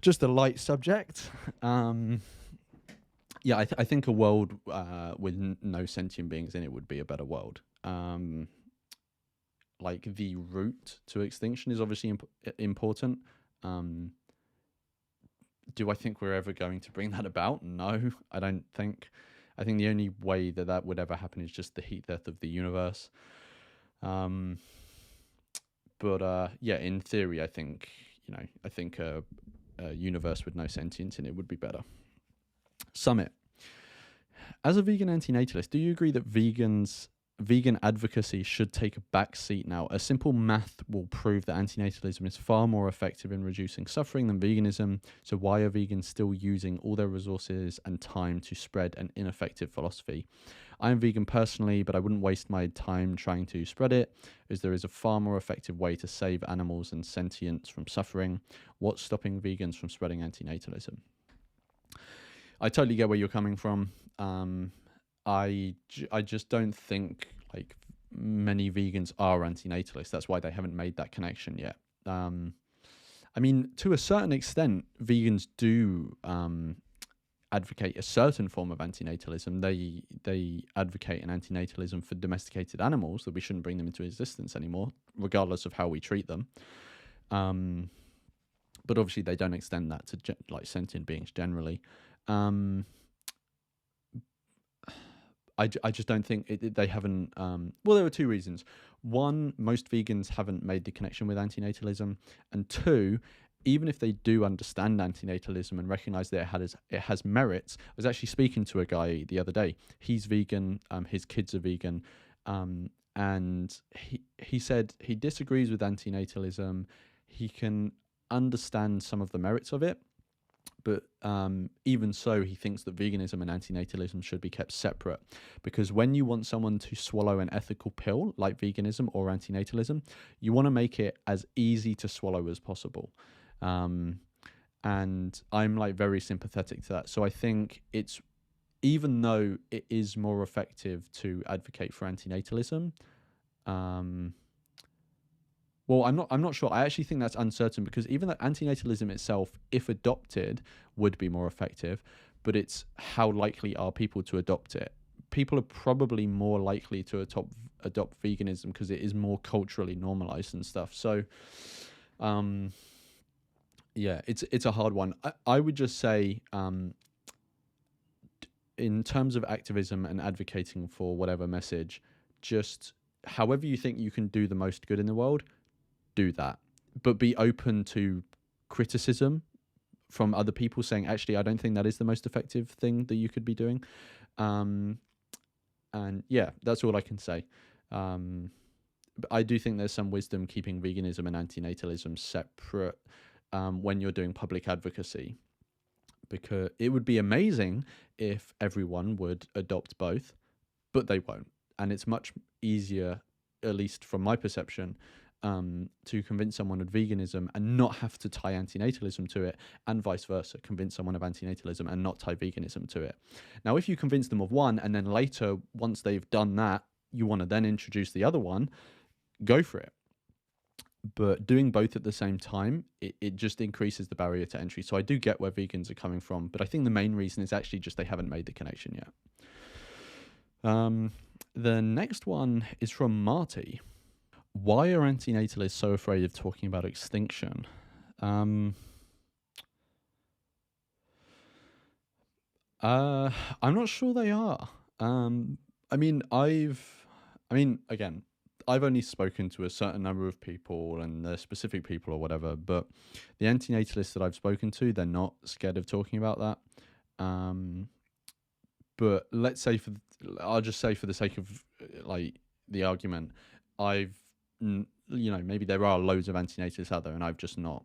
Just a light subject. Yeah, I think a world with no sentient beings in it would be a better world. Like the route to extinction is obviously important. Do I think we're ever going to bring that about? No, I don't think. I think the only way that would ever happen is just the heat death of the universe. But yeah, in theory, I think a universe with no sentience in it would be better. Summit. As a vegan antinatalist, do you agree that vegan advocacy should take a back seat now? A simple math will prove that antinatalism is far more effective in reducing suffering than veganism. So why are vegans still using all their resources and time to spread an ineffective philosophy? I am vegan personally, but I wouldn't waste my time trying to spread it, as there is a far more effective way to save animals and sentients from suffering. What's stopping vegans from spreading antinatalism? I totally get where you're coming from. I just don't think like many vegans are antinatalists. That's why they haven't made that connection yet. I mean, to a certain extent, vegans do advocate a certain form of antinatalism. They advocate an antinatalism for domesticated animals, that we shouldn't bring them into existence anymore, regardless of how we treat them. But obviously, they don't extend that to like sentient beings generally. I just don't think they haven't. Well, there are two reasons. One, most vegans haven't made the connection with antinatalism, and two, even if they do understand antinatalism and recognize that it has merits. I was actually speaking to a guy the other day. He's vegan. His kids are vegan, and he said he disagrees with antinatalism. He can understand some of the merits of it, but even so, he thinks that veganism and antinatalism should be kept separate, because when you want someone to swallow an ethical pill like veganism or antinatalism, you want to make it as easy to swallow as possible. And I'm like very sympathetic to that. So I think it's, even though it is more effective to advocate for antinatalism, well, I'm not sure. I actually think that's uncertain, because even that antinatalism itself, if adopted, would be more effective, but it's how likely are people to adopt it. people are probably more likely to adopt veganism because it is more culturally normalized and stuff. So, yeah, it's a hard one. I would just say, in terms of activism and advocating for whatever message, just however you think you can do the most good in the world, do that. But be open to criticism from other people saying, actually, I don't think that is the most effective thing that you could be doing. And yeah, that's all I can say. But I do think there's some wisdom keeping veganism and antinatalism separate when you're doing public advocacy, because it would be amazing if everyone would adopt both, but they won't. And it's much easier, at least from my perception, to convince someone of veganism and not have to tie antinatalism to it, and vice versa, convince someone of antinatalism and not tie veganism to it. Now, if you convince them of one, and then later, once they've done that, you want to then introduce the other one, go for it. But doing both at the same time, it just increases the barrier to entry. So I do get where vegans are coming from, but I think the main reason is actually just they haven't made the connection yet. The next one is from Marty. Why are antinatalists so afraid of talking about extinction? I'm not sure they are. Again, I've only spoken to a certain number of people, and they're specific people or whatever, but the antinatalists that I've spoken to, they're not scared of talking about that. But let's say I'll just say for the sake of like the argument, maybe there are loads of antinatalists out there, and I've just not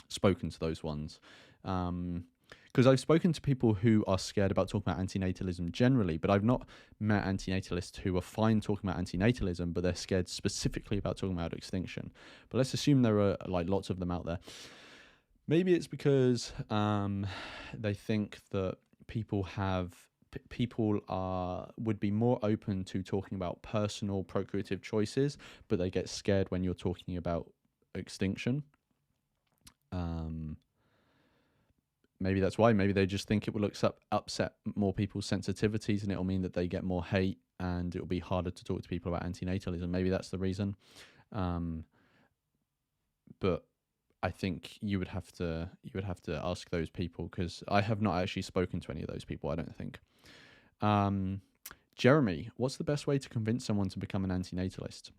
spoken to those ones. Because I've spoken to people who are scared about talking about antinatalism generally, but I've not met antinatalists who are fine talking about antinatalism, but they're scared specifically about talking about extinction. But let's assume there are like lots of them out there. Maybe it's because they think that people would be more open to talking about personal procreative choices, but they get scared when you're talking about extinction. Maybe that's why. Maybe they just think it will upset more people's sensitivities, and it'll mean that they get more hate, and it'll be harder to talk to people about antinatalism. Maybe that's the reason. But I think you would have to ask those people, because I have not actually spoken to any of those people, I don't think. Jeremy, what's the best way to convince someone to become an antinatalist?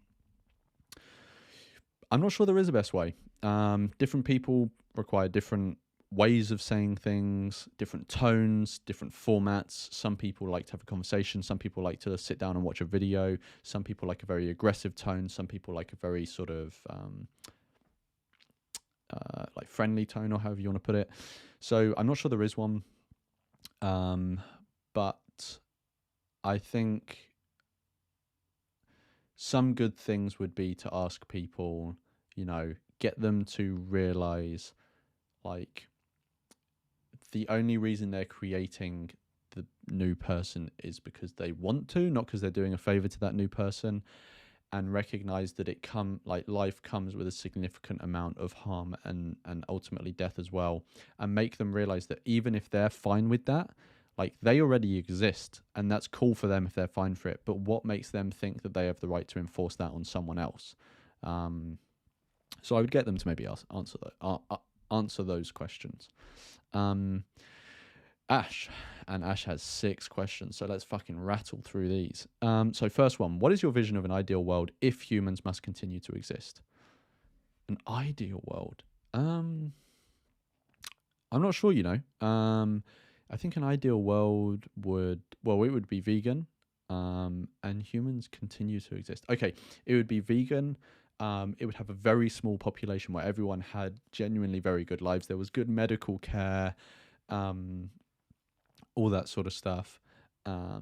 I'm not sure there is a best way. Different people require different ways of saying things, different tones, different formats. Some people like to have a conversation. Some people like to sit down and watch a video. Some people like a very aggressive tone. Some people like a very sort of like friendly tone, or however you want to put it. So I'm not sure there is one. But I think some good things would be to ask people, get them to realize, like, the only reason they're creating the new person is because they want to, not because they're doing a favor to that new person, and recognize that life comes with a significant amount of harm and ultimately death as well, and make them realize that even if they're fine with that, like, they already exist, and that's cool for them if they're fine for it, but what makes them think that they have the right to enforce that on someone else? So I would get them to maybe answer those questions. Ash has 6 questions, so let's fucking rattle through these. So first one, what is your vision of an ideal world if humans must continue to exist? An ideal world? I'm not sure, I think an ideal world would be vegan, and humans continue to exist. Okay, it would be vegan. It would have a very small population where everyone had genuinely very good lives. There was good medical care, all that sort of stuff. A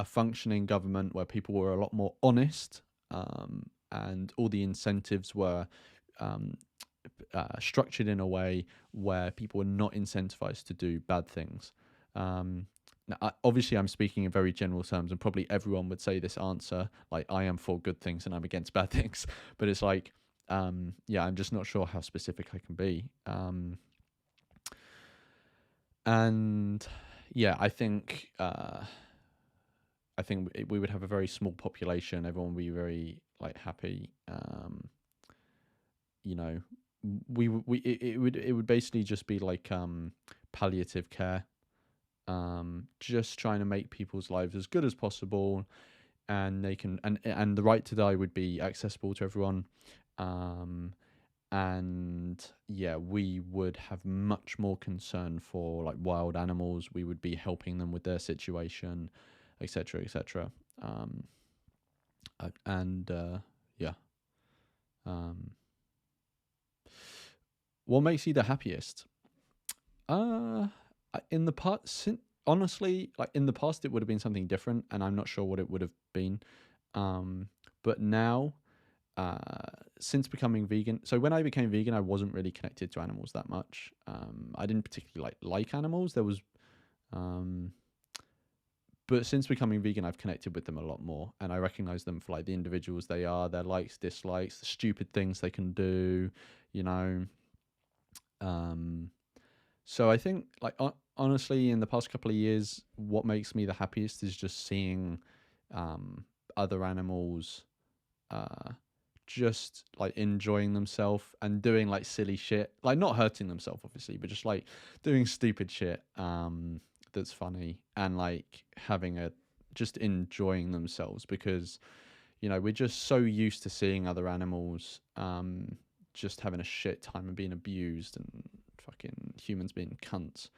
functioning government where people were a lot more honest, and all the incentives were structured in a way where people were not incentivized to do bad things. Now, obviously, I'm speaking in very general terms, and probably everyone would say this answer, like, I am for good things and I'm against bad things. But it's like, I'm just not sure how specific I can be. And yeah, I think I think we would have a very small population. Everyone would be very like happy. You know, it would basically just be like palliative care. Just trying to make people's lives as good as possible, and they can and the right to die would be accessible to everyone. And yeah, we would have much more concern for like wild animals. We would be helping them with their situation, etc., etc. And yeah. um what makes you the happiest? uh in the past, honestly, like in the past it would have been something different, and I'm not sure what it would have been. But now, since becoming vegan, so when I became vegan, I wasn't really connected to animals that much. I didn't particularly like animals. There was, but since becoming vegan, I've connected with them a lot more, and I recognize them for like the individuals they are, their likes, dislikes, the stupid things they can do, you know. So I think, like, honestly, in the past couple of years, what makes me the happiest is just seeing other animals just like enjoying themselves and doing like silly shit, like not hurting themselves obviously, but just like doing stupid shit that's funny, and like having a just enjoying themselves, because you know we're just so used to seeing other animals just having a shit time and being abused, and fucking humans being cunts.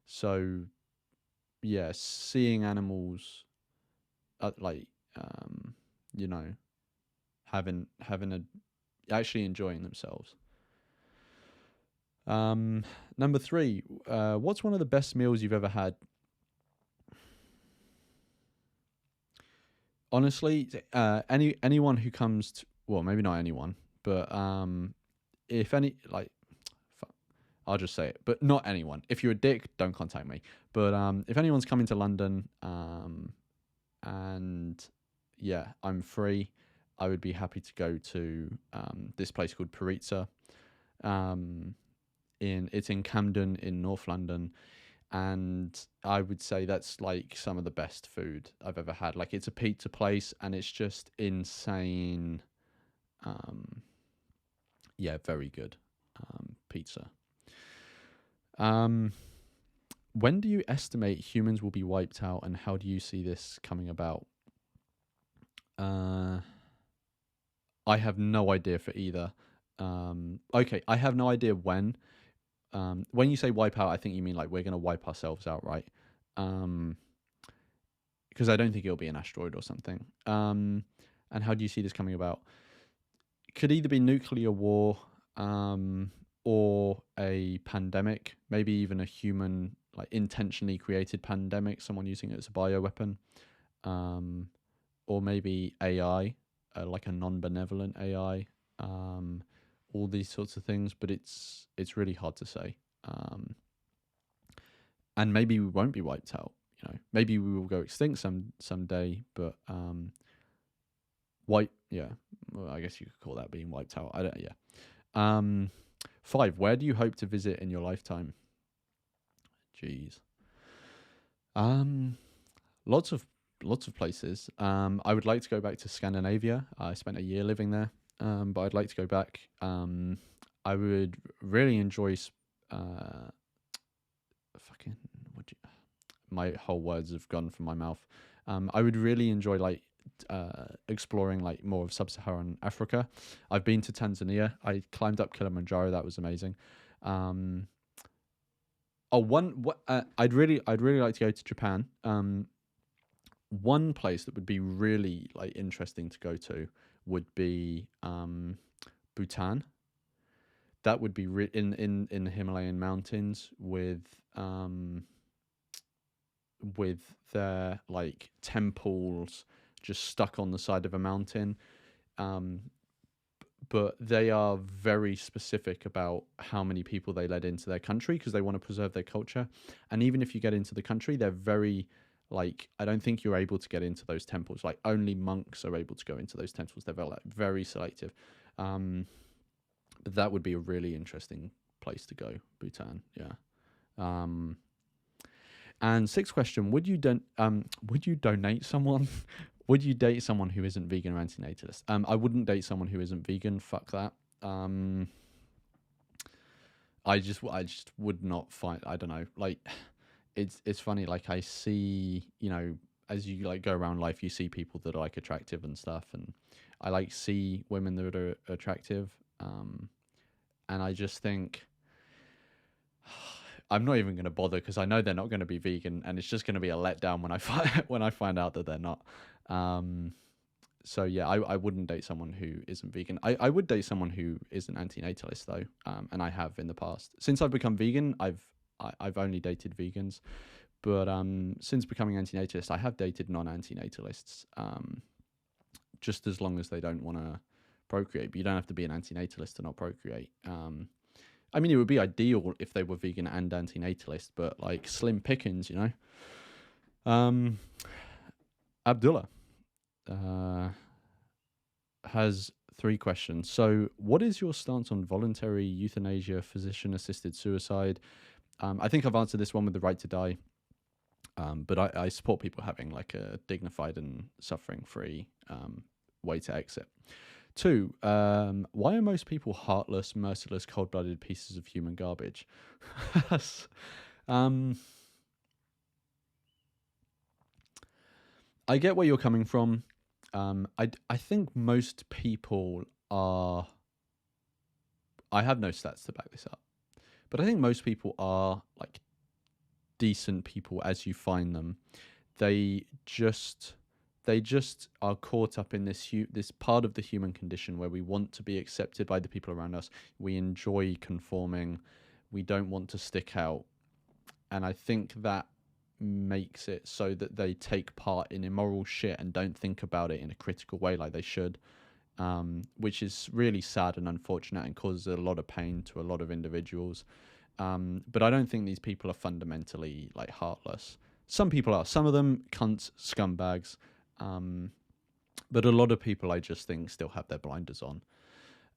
So yeah, seeing animals like you know, having a actually enjoying themselves. Number three, what's one of the best meals you've ever had? Honestly, anyone who comes to, well, maybe not anyone, but if any, like, I'll just say it, but not anyone. If you're a dick, don't contact me. But if anyone's coming to London, and yeah, I'm free, I would be happy to go to this place called Pizza. It's in Camden in North London, and I would say that's like some of the best food I've ever had. Like, it's a pizza place, and it's just insane. Yeah, very good pizza. When do you estimate humans will be wiped out, and how do you see this coming about? I have no idea for either. Okay, I have no idea when. When you say wipe out, I think you mean like we're going to wipe ourselves out, right? Because I don't think it'll be an asteroid or something. And how do you see this coming about? Could either be nuclear war, or a pandemic, maybe even a human, like intentionally created pandemic, someone using it as a bioweapon, or maybe AI, like a non-benevolent AI, all these sorts of things. But it's really hard to say. And maybe we won't be wiped out. You know, maybe we will go extinct someday. But yeah. Well, I guess you could call that being wiped out. I don't. Yeah. 5. Where do you hope to visit in your lifetime? Jeez. Lots of places. I would like to go back to Scandinavia. I spent a year living there. But I'd like to go back. I would really enjoy fucking my whole words have gone from my mouth. I would really enjoy like exploring like more of sub-Saharan Africa. I've been to Tanzania. I climbed up Kilimanjaro. That was amazing. I'd really like to go to Japan. One place that would be really like interesting to go to would be Bhutan. That would be in the Himalayan mountains with their like temples just stuck on the side of a mountain. But they are very specific about how many people they let into their country, because they want to preserve their culture. And even if you get into the country, they're very like, I don't think you're able to get into those temples. Like, only monks are able to go into those temples. They're very, like, very selective. But that would be a really interesting place to go, Bhutan. Yeah. And sixth question: would you donate someone? Would you date someone who isn't vegan or antinatalist? I wouldn't date someone who isn't vegan. Fuck that. I just would not find. I don't know. Like, it's funny. Like, I see, as you like go around life, you see people that are like attractive and stuff, and I like see women that are attractive. And I just think I'm not even going to bother because I know they're not going to be vegan, and it's just going to be a letdown when I find out that they're not. So yeah, I wouldn't date someone who isn't vegan. I would date someone who is an antinatalist though, and I have in the past. Since I've become vegan, I've only dated vegans, but since becoming antinatalist, I have dated non-antinatalists. Just as long as they don't want to procreate, but you don't have to be an antinatalist to not procreate. I mean, it would be ideal if they were vegan and antinatalist, but like slim pickings, Abdullah has 3 questions. So, what is your stance on voluntary euthanasia, physician-assisted suicide? I think I've answered this one with the right to die, but I support people having like a dignified and suffering-free way to exit. 2, why are most people heartless, merciless, cold-blooded pieces of human garbage? I get where you're coming from. I think most people are. I have no stats to back this up, but I think most people are like decent people as you find them. They just are caught up in this part of the human condition where we want to be accepted by the people around us. We enjoy conforming. We don't want to stick out. And I think that makes it so that they take part in immoral shit and don't think about it in a critical way like they should, which is really sad and unfortunate and causes a lot of pain to a lot of individuals. But I don't think these people are fundamentally like heartless. Some people are. Some of them cunts, scumbags. But a lot of people I just think still have their blinders on.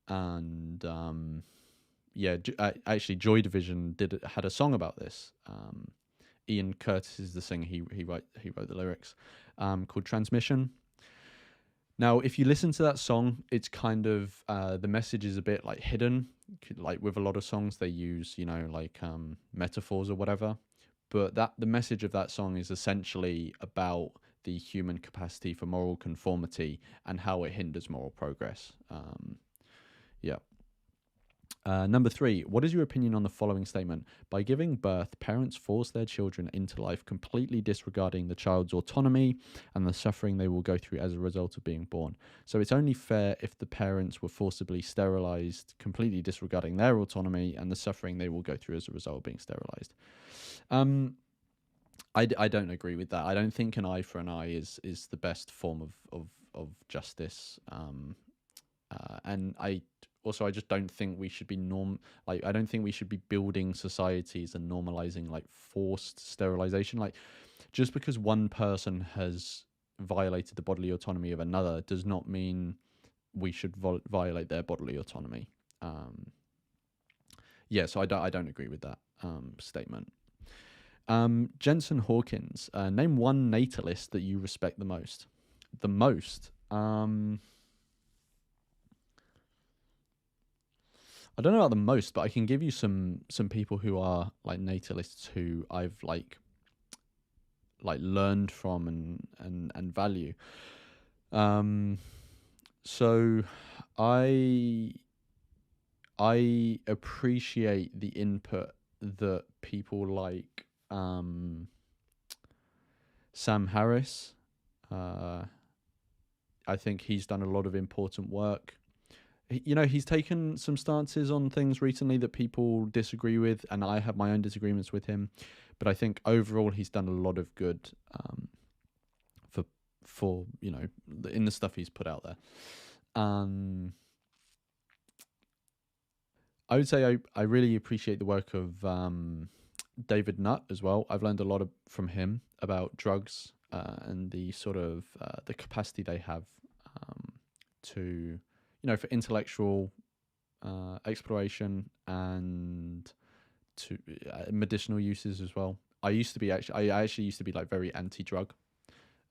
And yeah, actually Joy Division had a song about this. Ian Curtis is the singer. He wrote the lyrics, called Transmission. Now, if you listen to that song, it's kind of the message is a bit like hidden. Like with a lot of songs, they use like metaphors or whatever. But the message of that song is essentially about the human capacity for moral conformity and how it hinders moral progress. Yeah. Number 3, what is your opinion on the following statement? By giving birth, parents force their children into life, completely disregarding the child's autonomy and the suffering they will go through as a result of being born. So it's only fair if the parents were forcibly sterilized, completely disregarding their autonomy and the suffering they will go through as a result of being sterilized. I don't agree with that. I don't think an eye for an eye is the best form of justice. And I just don't think we should be I don't think we should be building societies and normalizing like forced sterilization. Like, just because one person has violated the bodily autonomy of another does not mean we should violate their bodily autonomy. Yeah, so I don't agree with that statement. Jensen Hawkins, name one natalist that you respect the most. The most. I don't know about the most, but I can give you some people who are like natalists who I've like learned from and value. So I appreciate the input that people like Sam Harris. I think he's done a lot of important work. He's taken some stances on things recently that people disagree with, and I have my own disagreements with him. But I think overall he's done a lot of good for in the stuff he's put out there. I would say I really appreciate the work of David Nutt as well. I've learned a lot from him about drugs and the sort of the capacity they have to for intellectual exploration and to medicinal uses as well. I actually used to be like very anti-drug,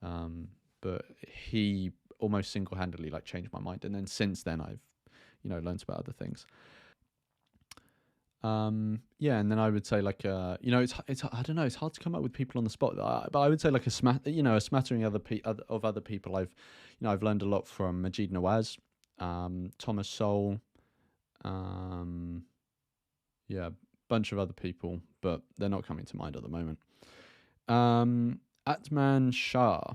but he almost single-handedly like changed my mind, and then since then I've learned about other things. Yeah, and then I would say like it's I don't know, it's hard to come up with people on the spot, but I would say like a smattering of other people. I've learned a lot from Majid Nawaz, Thomas Sowell, um yeah, bunch of other people, but they're not coming to mind at the moment. Atman Shah,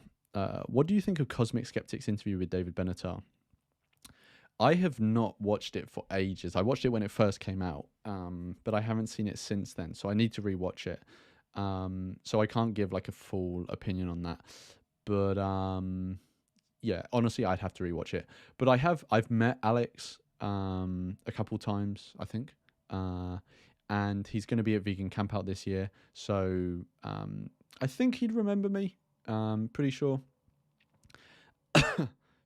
what do you think of CosmicSkeptic's interview with David Benatar? I have not watched it for ages. I watched it when it first came out, but I haven't seen it since then, so I need to rewatch it. So I can't give like a full opinion on that. But yeah, honestly, I'd have to rewatch it. But I've met Alex a couple times, I think. And he's going to be at Vegan Camp Out this year, so I think he'd remember me. Pretty sure.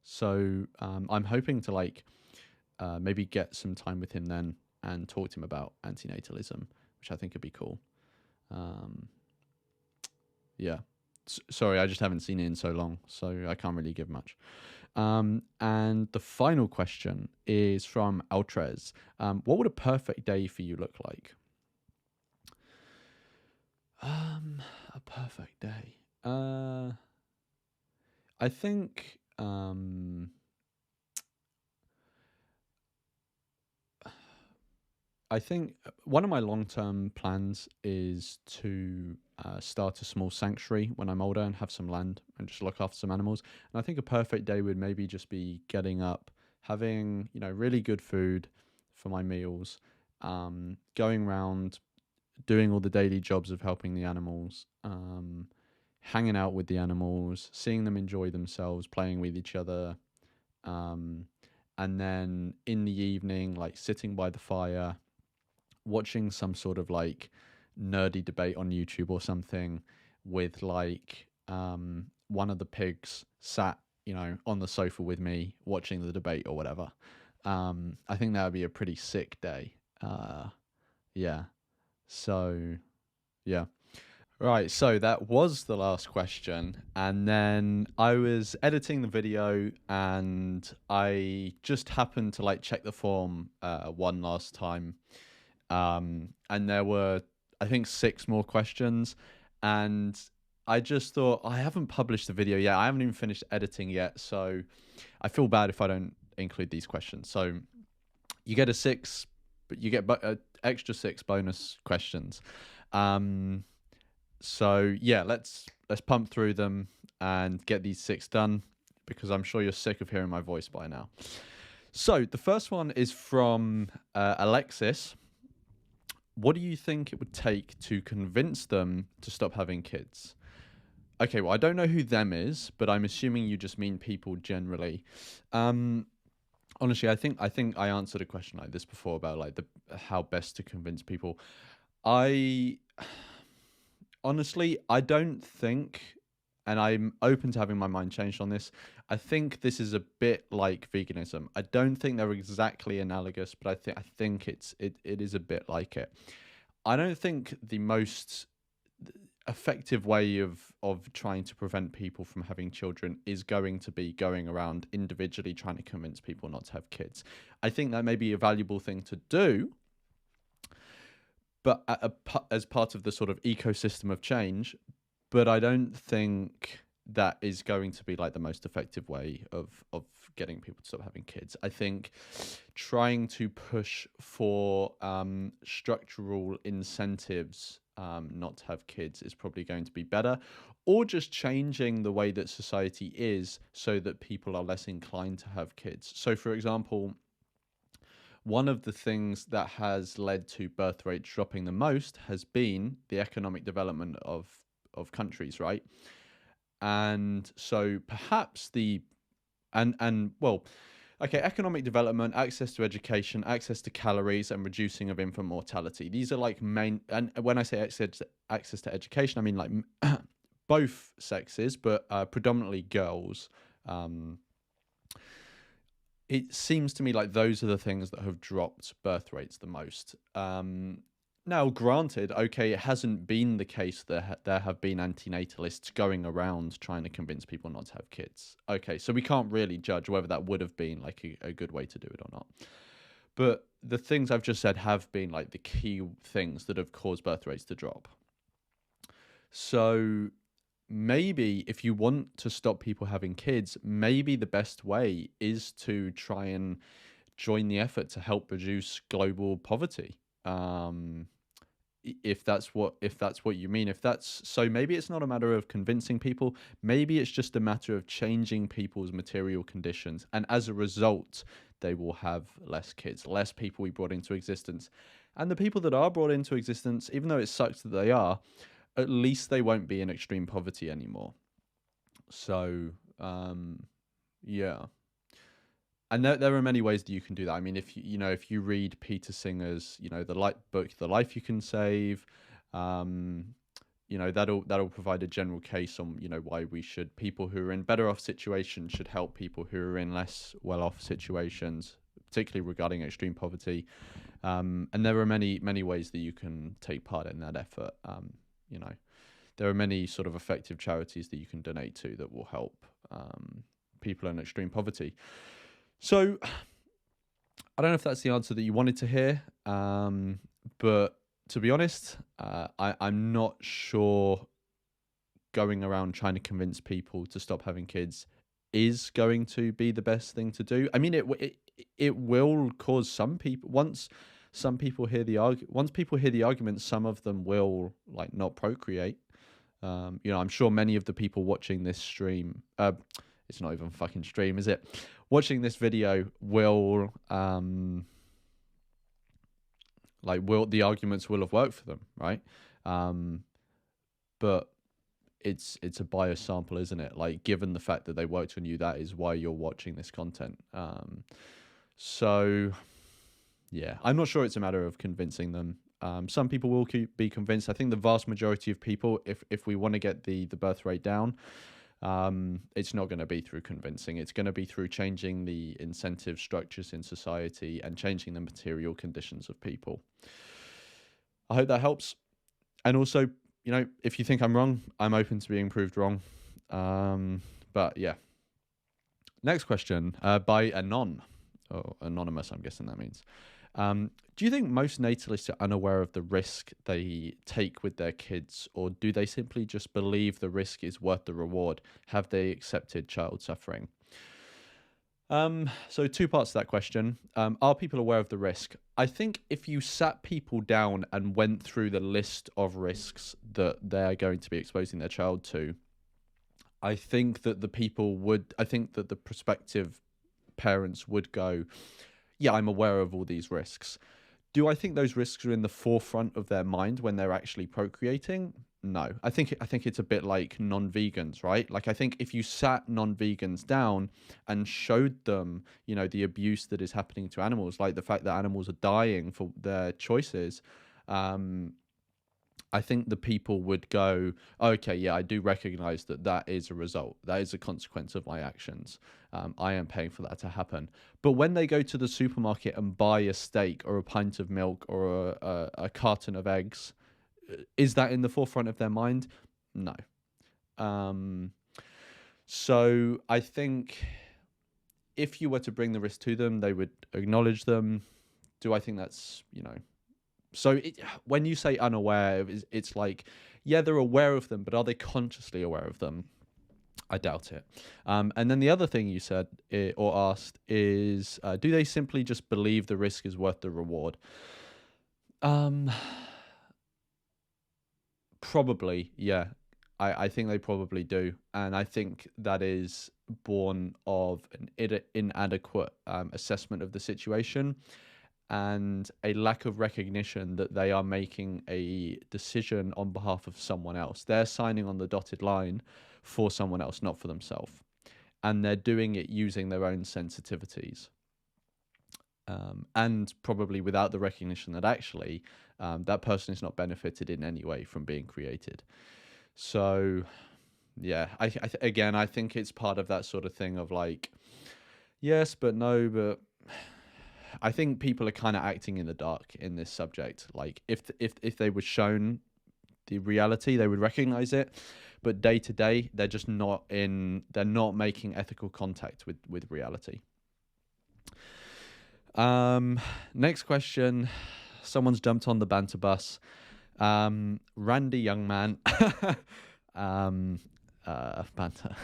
So I'm hoping to like maybe get some time with him then and talk to him about antinatalism, which I think would be cool. Yeah. Sorry, I just haven't seen it in so long, so I can't really give much. And the final question is from Altrez. What would a perfect day for you look like? A perfect day. I think one of my long-term plans is to start a small sanctuary when I'm older and have some land and just look after some animals. And I think a perfect day would maybe just be getting up, having really good food for my meals, going around doing all the daily jobs of helping the animals, hanging out with the animals, seeing them enjoy themselves, playing with each other, and then in the evening, like sitting by the fire, watching some sort of like nerdy debate on YouTube or something with like one of the pigs sat on the sofa with me watching the debate or whatever. I think that would be a pretty sick day. Yeah. So yeah. Right, so that was the last question, and then I was editing the video and I just happened to like check the form one last time, and there were, I think, 6 more questions, and I just thought, I haven't published the video yet. I haven't even finished editing yet, so I feel bad if I don't include these questions. So you get a 6, but you get extra 6 bonus questions. So yeah, let's pump through them and get these 6 done, because I'm sure you're sick of hearing my voice by now. So the first one is from Alexis. What do you think it would take to convince them to stop having kids? Okay, well, I don't know who them is, but I'm assuming you just mean people generally. Honestly, I think I answered a question like this before about like how best to convince people. I honestly, I don't think, and I'm open to having my mind changed on this, I think this is a bit like veganism. I don't think they're exactly analogous, but I think it is a bit like it. I don't think the most effective way of trying to prevent people from having children is going to be going around individually trying to convince people not to have kids. I think that may be a valuable thing to do, but as part of the sort of ecosystem of change. But I don't think that is going to be like the most effective way of getting people to stop having kids. I think trying to push for structural incentives not to have kids is probably going to be better, or just changing the way that society is so that people are less inclined to have kids. So, for example, one of the things that has led to birth rates dropping the most has been the economic development of countries, right? And so perhaps economic development, access to education, access to calories, and reducing of infant mortality. These are like main, and when I say access to education, I mean like both sexes, but predominantly girls. It seems to me like those are the things that have dropped birth rates the most. Now, granted, okay, it hasn't been the case that there have been antinatalists going around trying to convince people not to have kids. Okay, so we can't really judge whether that would have been like a good way to do it or not. But the things I've just said have been like the key things that have caused birth rates to drop. So maybe if you want to stop people having kids, maybe the best way is to try and join the effort to help reduce global poverty. If that's what you mean, if that's so, maybe it's not a matter of convincing people, maybe it's just a matter of changing people's material conditions, and as a result they will have less kids, less people we brought into existence. And the people that are brought into existence, even though it sucks that they are, at least they won't be in extreme poverty anymore. So yeah. And there are many ways that you can do that. I mean, if you read Peter Singer's, the book, The Life You Can Save, that'll provide a general case on, why people who are in better off situations should help people who are in less well off situations, particularly regarding extreme poverty. And there are many, many ways that you can take part in that effort. There are many sort of effective charities that you can donate to that will help people in extreme poverty. So, I don't know if that's the answer that you wanted to hear, but to be honest, I'm not sure going around trying to convince people to stop having kids is going to be the best thing to do. I mean, it will cause some people, once people hear the argument, some of them will like not procreate. I'm sure many of the people watching this stream, it's not even fucking stream, is it? Watching this video will the arguments will have worked for them, right? But it's a biased sample, isn't it? Like, given the fact that they worked on you, that is why you're watching this content. So yeah, I'm not sure it's a matter of convincing them. Some people will be convinced. I think the vast majority of people, if we want to get the birth rate down, it's not going to be through convincing. It's going to be through changing the incentive structures in society and changing the material conditions of people. I hope that helps. And also, if you think I'm wrong, I'm open to being proved wrong. But yeah. Next question by Anon, or Anonymous, I'm guessing that means. Do you think most natalists are unaware of the risk they take with their kids, or do they simply just believe the risk is worth the reward? Have they accepted child suffering? So 2 parts to that question. Are people aware of the risk? I think if you sat people down and went through the list of risks that they're going to be exposing their child to, I think that the prospective parents would go, yeah, I'm aware of all these risks. Do I think those risks are in the forefront of their mind when they're actually procreating? No. I think it's a bit like non-vegans, right? Like, I think if you sat non-vegans down and showed them, the abuse that is happening to animals, like the fact that animals are dying for their choices, I think the people would go, okay, yeah, I do recognize that is a result. That is a consequence of my actions. I am paying for that to happen. But when they go to the supermarket and buy a steak or a pint of milk or a carton of eggs, is that in the forefront of their mind? No. So I think if you were to bring the risk to them, they would acknowledge them. Do I think that's, So when you say unaware, it's like, yeah, they're aware of them, but are they consciously aware of them? I doubt it. And then the other thing you said or asked is, do they simply just believe the risk is worth the reward? Probably, yeah. I think they probably do. And I think that is born of an inadequate assessment of the situation, and a lack of recognition that they are making a decision on behalf of someone else. They're signing on the dotted line for someone else, not for themselves. And they're doing it using their own sensitivities. And probably without the recognition that actually that person is not benefited in any way from being created. So, yeah, again, I think it's part of that sort of thing of like, yes, but no, but I think people are kind of acting in the dark in this subject. Like if they were shown the reality, they would recognize it, but day to day they're just not in, they're not making ethical contact with reality. Next question. Someone's jumped on the banter bus. Randy Young Man. Banter.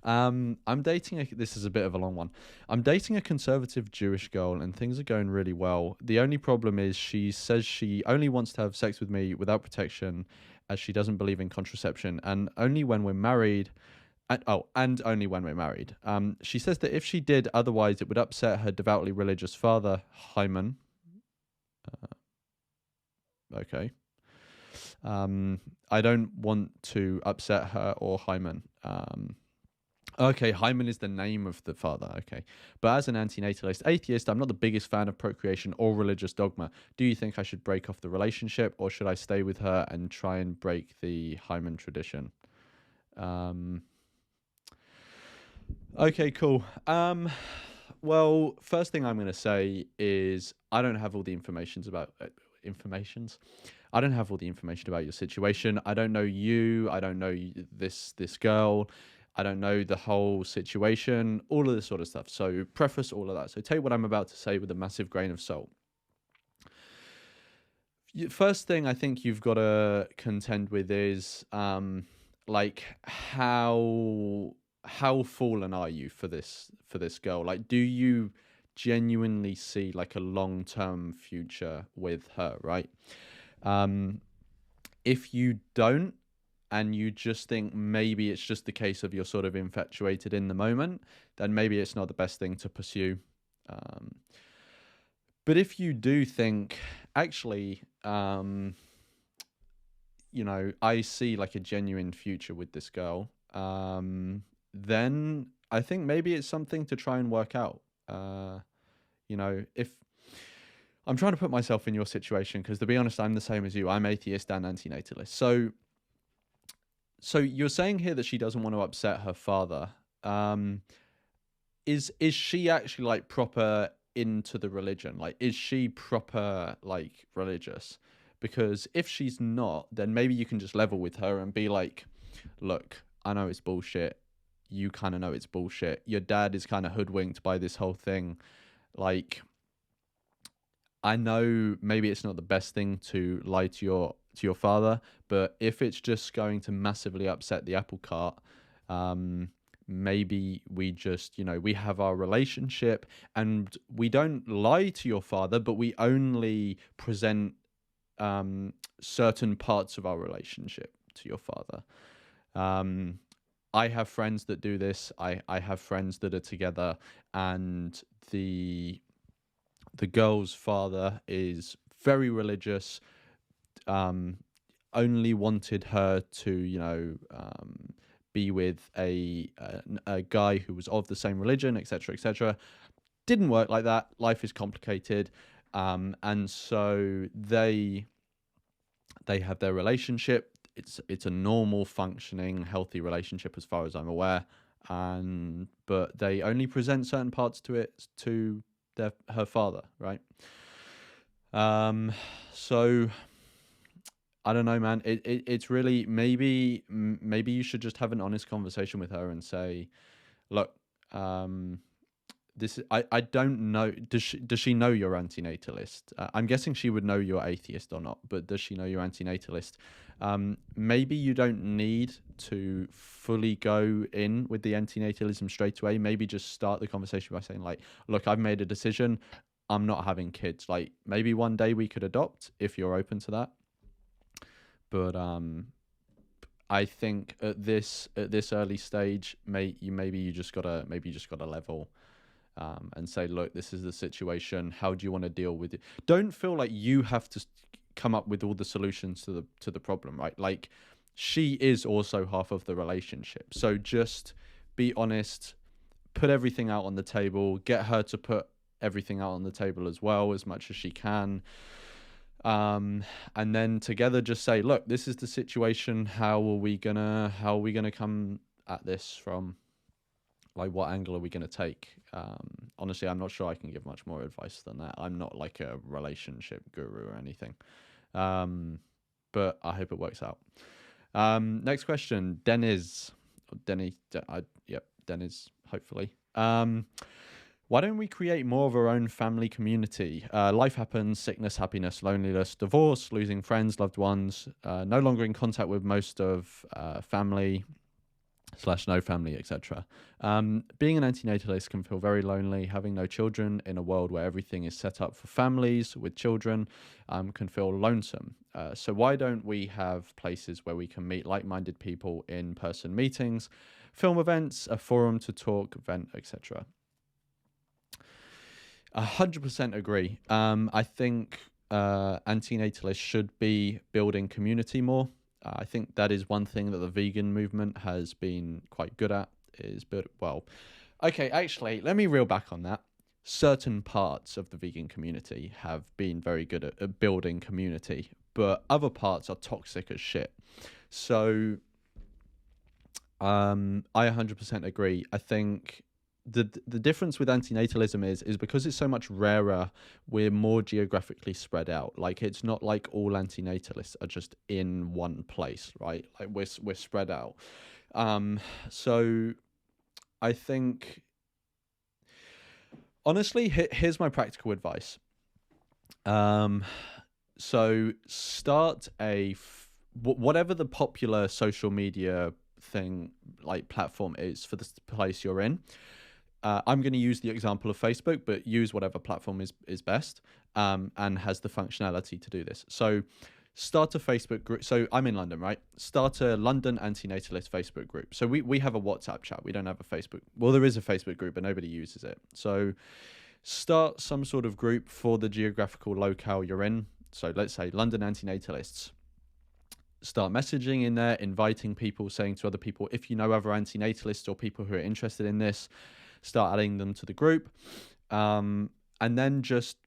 I'm dating this is a bit of a long one. I'm dating a conservative Jewish girl and things are going really well. The only problem is she says she only wants to have sex with me without protection, as she doesn't believe in contraception, and only when we're married. And only when we're married. She says that if she did otherwise, it would upset her devoutly religious father, Hyman. Okay. I don't want to upset her or Hyman. Okay, Hyman is the name of the father. Okay. But as an antinatalist atheist, I'm not the biggest fan of procreation or religious dogma. Do you think I should break off the relationship, or should I stay with her and try and break the Hyman tradition? Okay, cool. Well, first thing I'm going to say is I don't have all the informations about I don't have all the information about your situation. I don't know you. I don't know this girl. I don't know the whole situation, all of this sort of stuff. So preface all of that. So take what I'm about to say with a massive grain of salt. First thing I think you've got to contend with is like how fallen are you for this girl? Like, do you genuinely see like a long-term future with her, right? If you don't, and you just think maybe it's just the case of you're sort of infatuated in the moment, then maybe it's not the best thing to pursue. But if you do think, actually, you know, I see like a genuine future with this girl, then I think maybe it's something to try and work out. You know, if I'm trying to put myself in your situation, because to be honest, I'm the same as you. I'm atheist and antinatalist. So you're saying here that she doesn't want to upset her father. Is she actually like proper into the religion? Like, is she proper like religious? Because if she's not, then maybe you can just level with her and be like, look, I know it's bullshit. You kind of know it's bullshit. Your dad is kind of hoodwinked by this whole thing. Like, I know maybe it's not the best thing to lie to your father, but if it's just going to massively upset the apple cart, maybe we just, you know, we have our relationship and we don't lie to your father, but we only present certain parts of our relationship to your father. I have friends that do this. I have friends that are together, and the girl's father is very religious, only wanted her to, you know, be with a guy who was of the same religion, etc., etc. Didn't work like that. Life is complicated, and so they have their relationship. It's a normal, functioning, healthy relationship as far as I'm aware, but they only present certain parts to it to her father, right? So I don't know, man. It's really, maybe you should just have an honest conversation with her and say, look, I don't know. Does she know you're antinatalist? I'm guessing she would know you're atheist or not, but does she know you're antinatalist? Maybe you don't need to fully go in with the antinatalism straight away. Maybe just start the conversation by saying like, look, I've made a decision. I'm not having kids. Like, maybe one day we could adopt if you're open to that. But I think at this early stage, maybe you just gotta level and say, look, this is the situation. How do you want to deal with it? Don't feel like you have to come up with all the solutions to the problem, right? Like, she is also half of the relationship. So just be honest, put everything out on the table, get her to put everything out on the table as well, as much as she can. And then together just say, look, this is the situation. How are we gonna come at this from like what angle are we going to take? Honestly, I'm not sure I can give much more advice than that. I'm not like a relationship guru or anything. But I hope it works out. Next question, Dennis. Yep, Dennis, hopefully. Why don't we create more of our own family community? Life happens, sickness, happiness, loneliness, divorce, losing friends, loved ones, no longer in contact with most of family / no family, etc. Being an antinatalist can feel very lonely. Having no children in a world where everything is set up for families with children can feel lonesome. So why don't we have places where we can meet like-minded people, in-person meetings, film events, a forum to talk, vent, etc. 100% agree. I think antinatalists should be building community more. I think that is one thing that the vegan movement has been quite good at, is okay, actually, let me reel back on that. Certain parts of the vegan community have been very good at building community, but other parts are toxic as shit. So I 100% agree. I think the difference with antinatalism is because it's so much rarer, we're more geographically spread out. Like, it's not like all antinatalists are just in one place, right? Like, we're spread out. So I think, honestly, here's my practical advice. So start whatever the popular social media thing, like, platform is for the place you're in. I'm going to use the example of Facebook, but use whatever platform is best and has the functionality to do this. So start a Facebook group. So I'm in London, right? Start a London antinatalist Facebook group. So we have a WhatsApp chat. We don't have a Facebook. Well, there is a Facebook group, but nobody uses it. So start some sort of group for the geographical locale you're in. So let's say London antinatalists. Start messaging in there, inviting people, saying to other people, if you know other antinatalists or people who are interested in this, start adding them to the group, and then just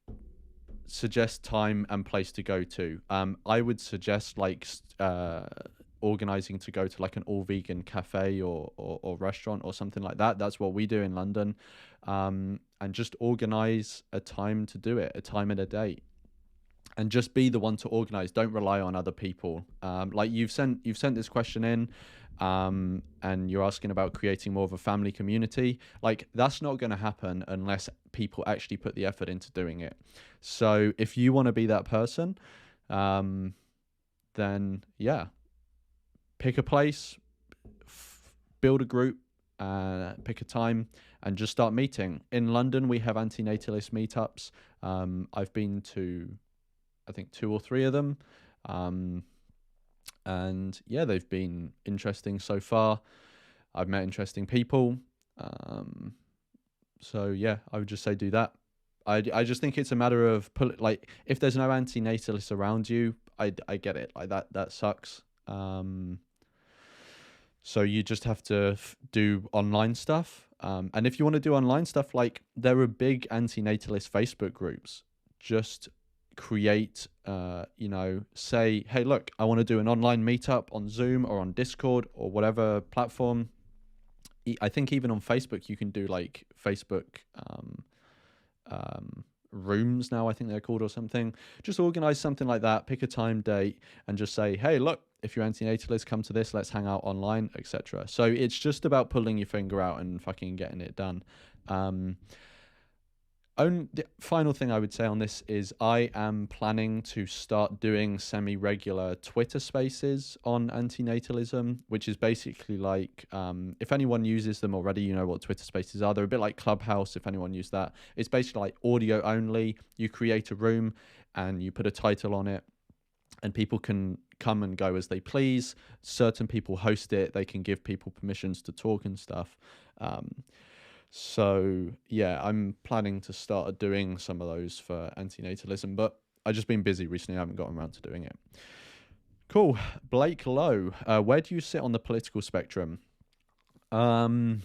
suggest time and place to go to. I would suggest organizing to go to like an all vegan cafe or restaurant or something like that. That's what we do in London, and just organize a time to do it, a time and a date. And just be the one to organize. Don't rely on other people. Like, you've sent this question in, and you're asking about creating more of a family community. Like, that's not going to happen unless people actually put the effort into doing it. So if you want to be that person, then yeah, pick a place, build a group, pick a time, and just start meeting. In London, we have antinatalist meetups. I've been to, I think, 2 or 3 of them. And yeah, they've been interesting so far. I've met interesting people. So yeah, I would just say do that. I just think it's a matter of like, if there's no antinatalists around you, I get it. Like, that sucks. So you just have to do online stuff. And if you want to do online stuff, like, there are big antinatalist Facebook groups. Just create, say, hey, look, I want to do an online meetup on Zoom or on Discord or whatever platform. I think even on Facebook you can do like Facebook rooms now, I think they're called, or something. Just organize something like that, pick a time, date, and just say, hey, look, if you're antinatalist, come to this, let's hang out online, etc. So it's just about pulling your finger out and fucking getting it done. The final thing I would say on this is I am planning to start doing semi-regular Twitter spaces on antinatalism, which is basically like, if anyone uses them already, you know what Twitter spaces are. They're a bit like Clubhouse, if anyone used that. It's basically like audio only. You create a room and you put a title on it, and people can come and go as they please. Certain people host it. They can give people permissions to talk and stuff. So yeah, I'm planning to start doing some of those for antinatalism, but I've just been busy recently. I haven't gotten around to doing it. Cool. Blake Lowe, where do you sit on the political spectrum? I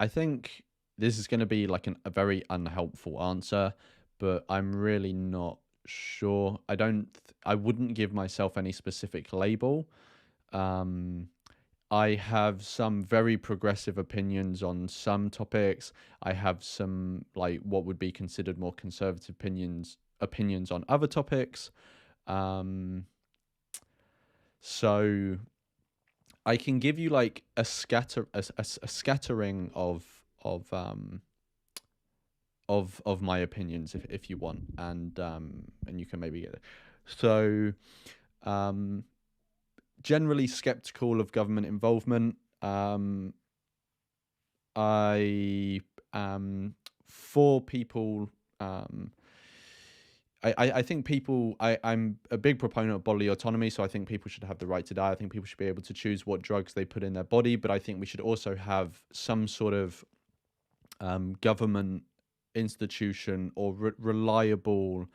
think this is going to be like a very unhelpful answer, but I'm really not sure. I wouldn't give myself any specific label. I have some very progressive opinions on some topics. I have some like what would be considered more conservative opinions on other topics. Um, so I can give you like a scattering of my opinions if you want, and you can maybe get it. So generally skeptical of government involvement. I for people. I think I'm a big proponent of bodily autonomy, so I think people should have the right to die. I think people should be able to choose what drugs they put in their body, but I think we should also have some sort of government institution or reliable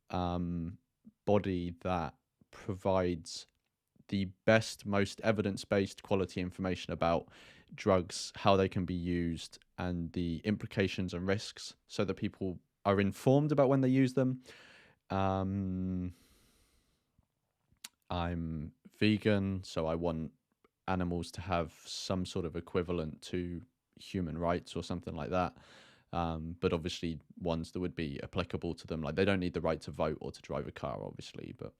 body that provides the best, most evidence-based quality information about drugs, how they can be used, and the implications and risks, so that people are informed about when they use them. I'm vegan, so I want animals to have some sort of equivalent to human rights or something like that. But obviously ones that would be applicable to them. Like they don't need the right to vote or to drive a car, obviously, but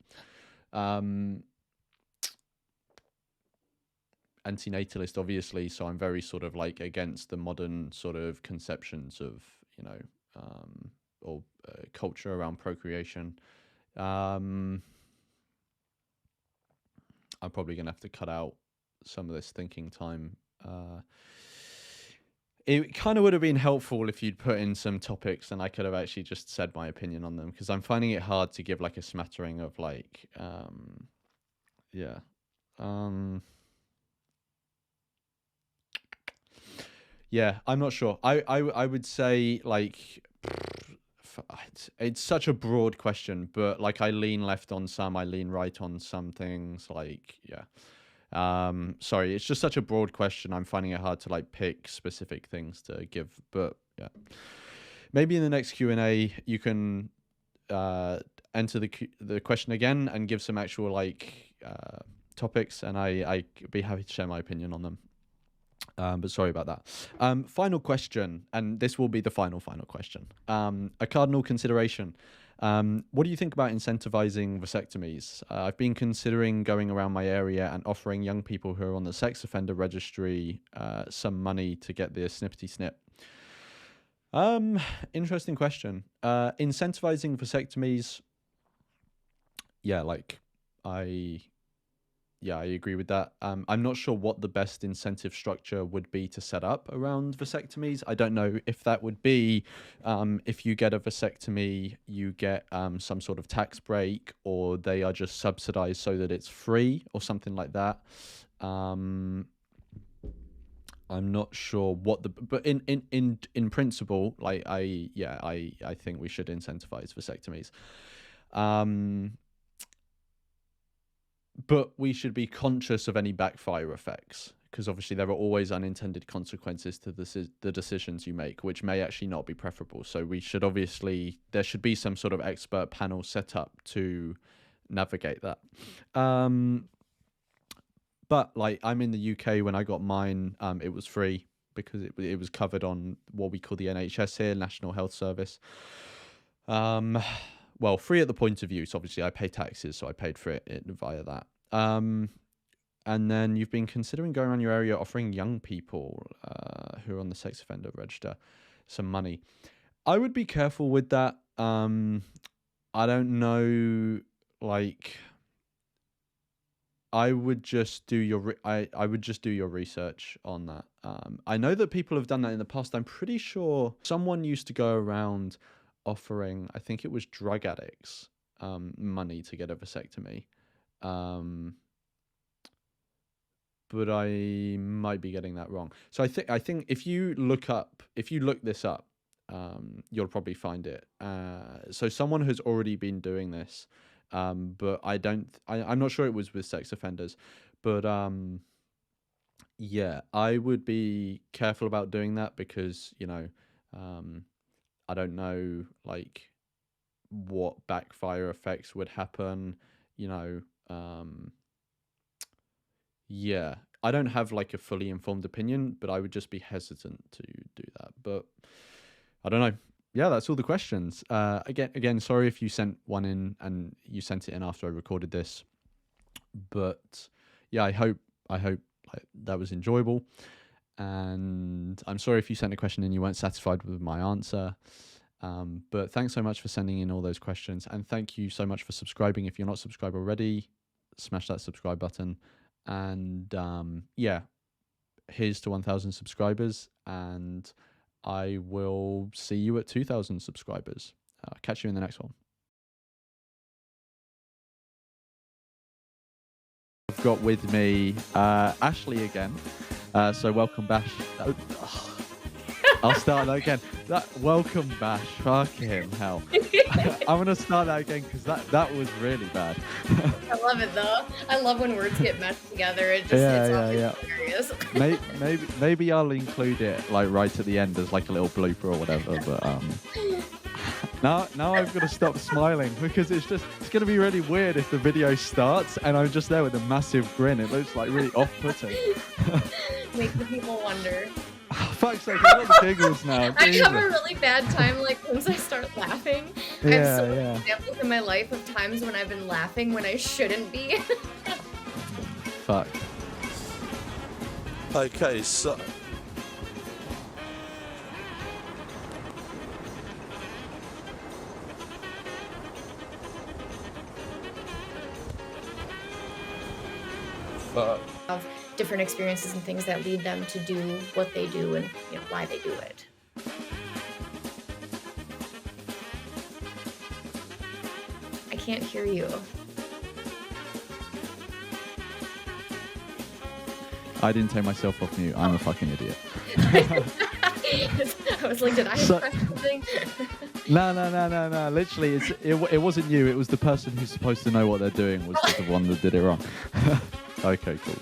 antinatalist, obviously, so I'm very sort of like against the modern sort of conceptions of, or culture around procreation. I'm probably going to have to cut out some of this thinking time. It kind of would have been helpful if you'd put in some topics and I could have actually just said my opinion on them, because I'm finding it hard to give like a smattering of like, yeah. Yeah, I'm not sure. I would say like it's such a broad question, but like I lean left on some, I lean right on some things. Like yeah, sorry, it's just such a broad question. I'm finding it hard to like pick specific things to give, but yeah, maybe in the next Q&A you can enter the question again and give some actual like topics, and I'd be happy to share my opinion on them. But sorry about that. Final question, and this will be the final question. A cardinal consideration. What do you think about incentivizing vasectomies? I've been considering going around my area and offering young people who are on the sex offender registry some money to get the snippety snip. Interesting question. Incentivizing vasectomies. Yeah, like I agree with that. I'm not sure what the best incentive structure would be to set up around vasectomies. I don't know if that would be if you get a vasectomy, you get some sort of tax break, or they are just subsidized so that it's free or something like that. I'm not sure what but in principle, like I think we should incentivize vasectomies. But we should be conscious of any backfire effects, because obviously there are always unintended consequences to the decisions you make, which may actually not be preferable. So we should there should be some sort of expert panel set up to navigate that. But like I'm in the UK, when I got mine, it was free because it was covered on what we call the NHS here, National Health Service. Well, free at the point of use. Obviously, I pay taxes, so I paid for it via that. And then you've been considering going around your area offering young people who are on the sex offender register some money. I would be careful with that. I don't know, like I would just do your I would just do your research on that. I know that people have done that in the past. I'm pretty sure someone used to go around offering, I think it was drug addicts, money to get a vasectomy. But I might be getting that wrong. So I think if you look this up, you'll probably find it. So someone has already been doing this, but I'm not sure it was with sex offenders, but yeah, I would be careful about doing that because I don't know like what backfire effects would happen, yeah. I don't have like a fully informed opinion, but I would just be hesitant to do that. But I don't know. Yeah, that's all the questions. Again, sorry if you sent one in and you sent it in after I recorded this. But yeah, I hope like, that was enjoyable. And I'm sorry if you sent a question and you weren't satisfied with my answer. But thanks so much for sending in all those questions. And thank you so much for subscribing. If you're not subscribed already, smash that subscribe button. And yeah, here's to 1,000 subscribers. And I will see you at 2,000 subscribers. Catch you in the next one. I've got with me Ashley again. So welcome, Bash. I'll start that again. Welcome, Bash. Fucking hell. I'm going to start that again because that was really bad. I love it though. I love when words get meshed together. It's hilarious. maybe I'll include it like right at the end as like a little blooper or whatever. But now I've got to stop smiling because it's going to be really weird if the video starts and I'm just there with a massive grin. It looks like really off-putting. Make the people wonder. Fuck's sake, I've got the giggles now. I have a really bad time like once I start laughing. I have so many examples in my life of times when I've been laughing when I shouldn't be. Fuck. Okay, so... Fuck. Of different experiences and things that lead them to do what they do and why they do it. I can't hear you. I didn't take myself off mute. I'm a fucking idiot. I was like, did I press something? No. Literally, it wasn't you. It was the person who's supposed to know what they're doing was the one that did it wrong. Okay, cool.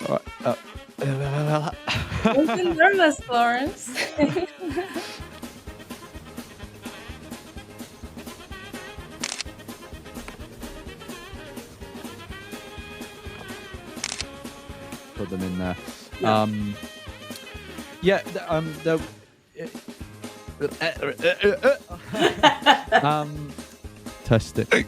All right. Wasn't nervous, Lawrence. Put them in there. Test it.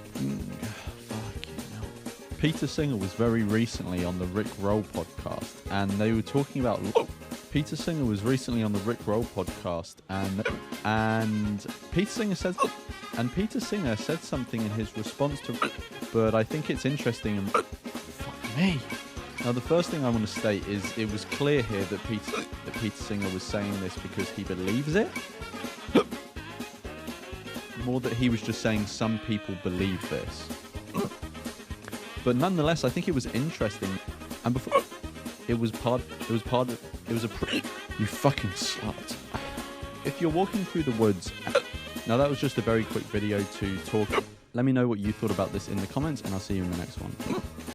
Peter Singer was very recently on the Rick Roll podcast, and they were talking about. Peter Singer was recently on the Rick Roll podcast, and Peter Singer said something in his response to. But I think it's interesting. And fuck me. Now, the first thing I want to state is it was clear here that Peter Singer was saying this because he believes it. More that he was just saying some people believe this. But nonetheless, I think it was interesting. And before you fucking slut. If you're walking through the woods, now that was just a very quick video to talk. Let me know what you thought about this in the comments, and I'll see you in the next one.